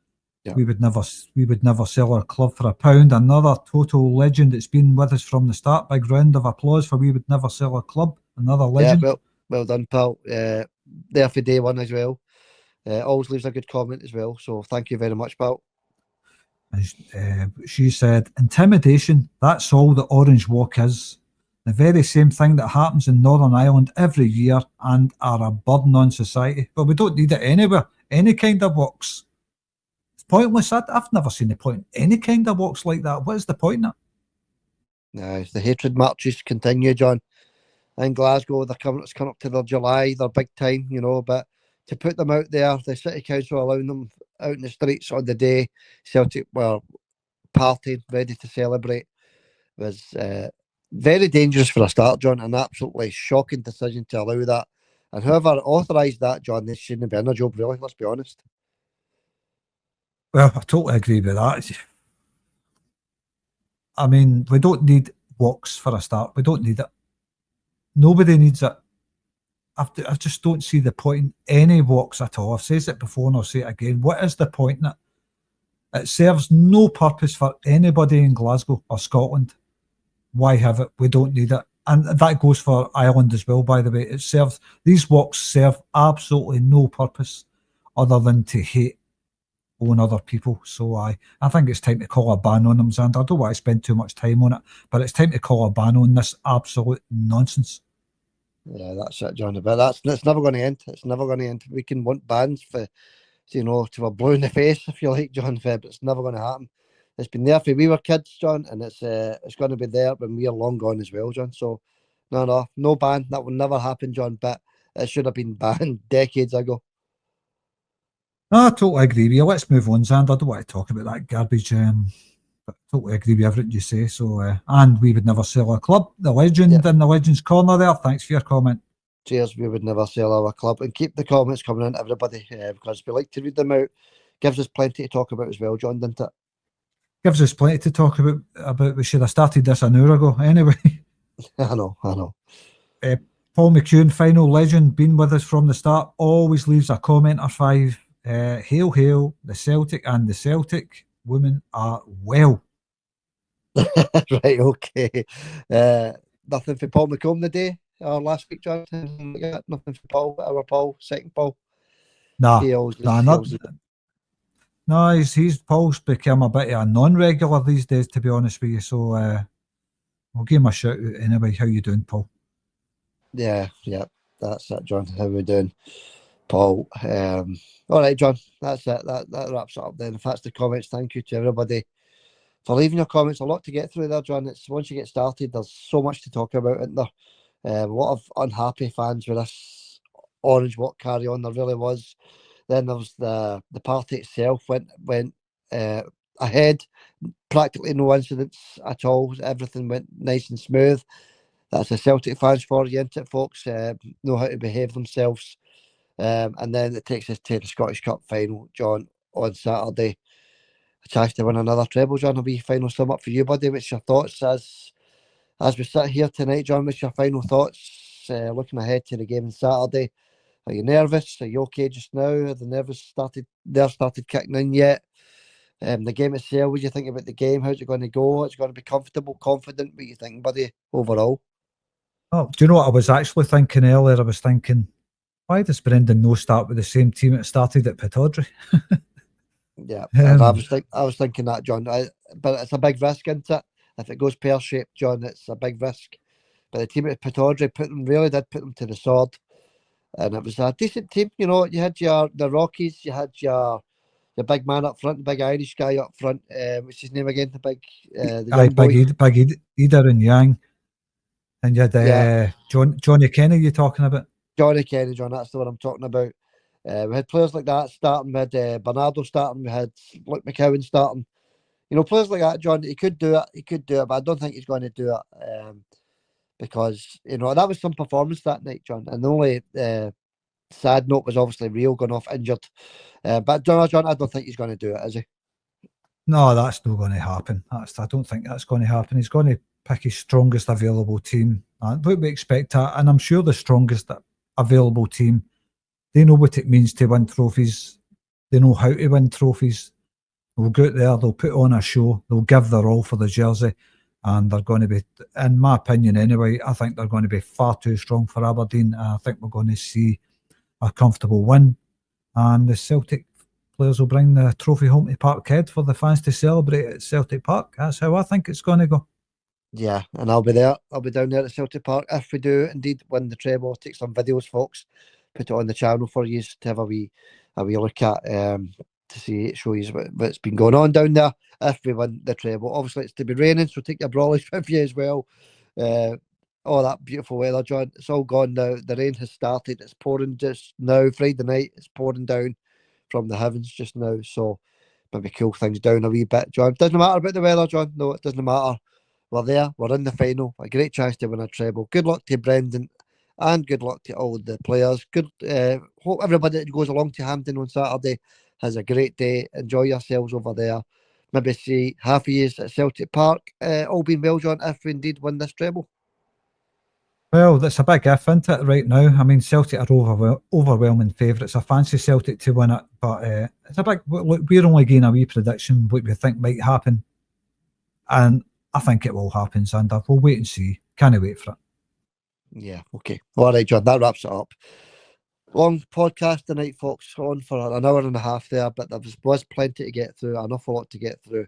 Yeah. We would never sell our club for £1. Another total legend that's been with us from the start. Big round of applause for We Would Never Sell Our Club. Another legend. Yeah, well done, pal. There for day one as well. Always leaves a good comment as well. So thank you very much, pal. She said, intimidation, that's all the Orange Walk is. The very same thing that happens in Northern Ireland every year and are a burden on society. But we don't need it anywhere. Any kind of walks. It's pointless. I've never seen the point. Any kind of walks like that. What is the point in it? No, the hatred marches continue, John. In Glasgow, it's coming up to their July, their big time, but to put them out there, the City Council allowing them out in the streets on the day Celtic were partying, ready to celebrate, was very dangerous for a start, John. An absolutely shocking decision to allow that. And whoever authorised that, John, they shouldn't be in their job, really, let's be honest. Well, I totally agree with that. I mean, we don't need walks for a start. We don't need it. Nobody needs it. I just don't see the point in any walks at all. I've said it before and I'll say it again. What is the point in it? It serves no purpose for anybody in Glasgow or Scotland. Why have it? We don't need it. And that goes for Ireland as well, by the way. These walks serve absolutely no purpose other than to hate on other people. So I think it's time to call a ban on them, Xander. I don't want to spend too much time on it, but it's time to call a ban on this absolute nonsense. Yeah, that's it, John. But it's never going to end. It's never going to end. We can want bans for, to a blue in the face, if you like, John. But it's never going to happen. It's been there for we were kids, John, and it's going to be there when we are long gone as well, John. So, no ban. That will never happen, John. But it should have been banned decades ago. No, I totally agree with you. Let's move on, Zand. I don't want to talk about that garbage. But I totally agree with everything you say. So, and we would never sell our club. The legend in the Legends Corner there. Thanks for your comment. Cheers. We would never sell our club. And keep the comments coming in, everybody, because we like to read them out. Gives us plenty to talk about as well, John, doesn't it? Gives us plenty to talk about. We should have started this an hour ago. Anyway. I know. Paul McEwen, final legend, been with us from the start. Always leaves a comment or 5. Hail, hail, the Celtic and the Celtic women are well. Right, okay. Nothing for Paul McComb today or last week, John. Nothing for Paul, our Paul, second Paul. No, he's Paul's become a bit of a non-regular these days, to be honest with you. So I'll give him a shout out anyway. How you doing, Paul? Yeah, that's it, John. How we doing, Paul? All right, John. That's it. That wraps it up then. If that's the comments, thank you to everybody for leaving your comments. A lot to get through there, John. It's once you get started, there's so much to talk about, isn't there? A lot of unhappy fans with this orange walk carry on. There really was. Then there was the party itself went ahead. Practically no incidents at all. Everything went nice and smooth. That's the Celtic fans for you, isn't it, folks? Know how to behave themselves. And then it takes us to the Scottish Cup final, John, on Saturday. A chance to win another treble, John. A wee final sum up for you, buddy. What's your thoughts as we sit here tonight, John? What's your final thoughts looking ahead to the game on Saturday? Are you nervous? Are you okay just now? Have the nerves started kicking in yet? The game itself, what do you think about the game? How's it going to go? It's going to be comfortable, confident? What do you think, buddy, overall? Oh, do you know what I was actually thinking earlier? I was thinking, why does Brendan no start with the same team it started at Pittodrie? Yeah, and I was thinking that, John. But it's a big risk, isn't it? If it goes pear-shaped, John, it's a big risk. But the team at Pittodrie really did put them to the sword. And it was a decent team, you know. You had the Rockies, you had your big man up front, the big Irish guy up front. What's his name again? The young boy. Big Eder and Yang. And you had Johnny Kenny you're talking about? Johnny Kenny, John, that's the one I'm talking about. We had players like that starting. We had Bernardo starting. We had Luke McCowan starting. You know, players like that, John, he could do it, but I don't think he's going to do it because, you know, that was some performance that night, John. And the only sad note was obviously Rio going off injured. But John, I don't think he's going to do it, is he? No, that's not going to happen. I don't think that's going to happen. He's going to pick his strongest available team. And what we expect, and I'm sure the strongest available team, they know what it means to win trophies. They know how to win trophies. They'll go out there, they'll put on a show, they'll give their all for the jersey, and they're going to be, in my opinion anyway, I think they're going to be far too strong for Aberdeen. I think we're going to see a comfortable win, and the Celtic players will bring the trophy home to Parkhead for the fans to celebrate at Celtic Park. That's how I think it's going to go. Yeah, and I'll be there. I'll be down there at Celtic Park if we do indeed win the treble. I'll take some videos, folks. Put it on the channel for you to have a wee look at to show you what's been going on down there if we win the treble. Obviously, it's to be raining, so take your brollies with you as well. All that beautiful weather, John. It's all gone now. The rain has started. It's pouring just now. Friday night, it's pouring down from the heavens just now. So maybe cool things down a wee bit, John. Doesn't matter about the weather, John. No, it doesn't matter. We're there. We're in the final. A great chance to win a treble. Good luck to Brendan, and good luck to all the players. Hope everybody that goes along to Hampden on Saturday has a great day. Enjoy yourselves over there. Maybe see half a years at Celtic Park. All being well, John, if we indeed win this treble. Well, that's a big if, isn't it, right now? I mean, Celtic are overwhelming favourites. I fancy Celtic to win it, but it's a big... Look, we're only getting a wee prediction what we think might happen. And I think it will happen, Sander. We'll wait and see. Can't wait for it. Yeah, okay. All right, John, that wraps it up. Long podcast tonight, folks. On for an hour and a half there, but there was plenty to get through, an awful lot to get through,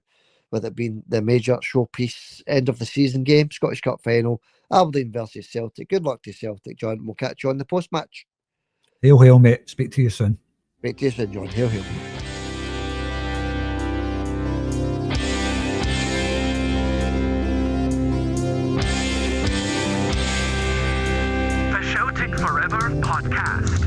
with it being the major showpiece end of the season game, Scottish Cup final, Aberdeen versus Celtic. Good luck to Celtic, John. We'll catch you on the post-match. Hail, hail, mate. Speak to you soon. Speak to you soon, John. Hail, hail. The Shouting Forever podcast.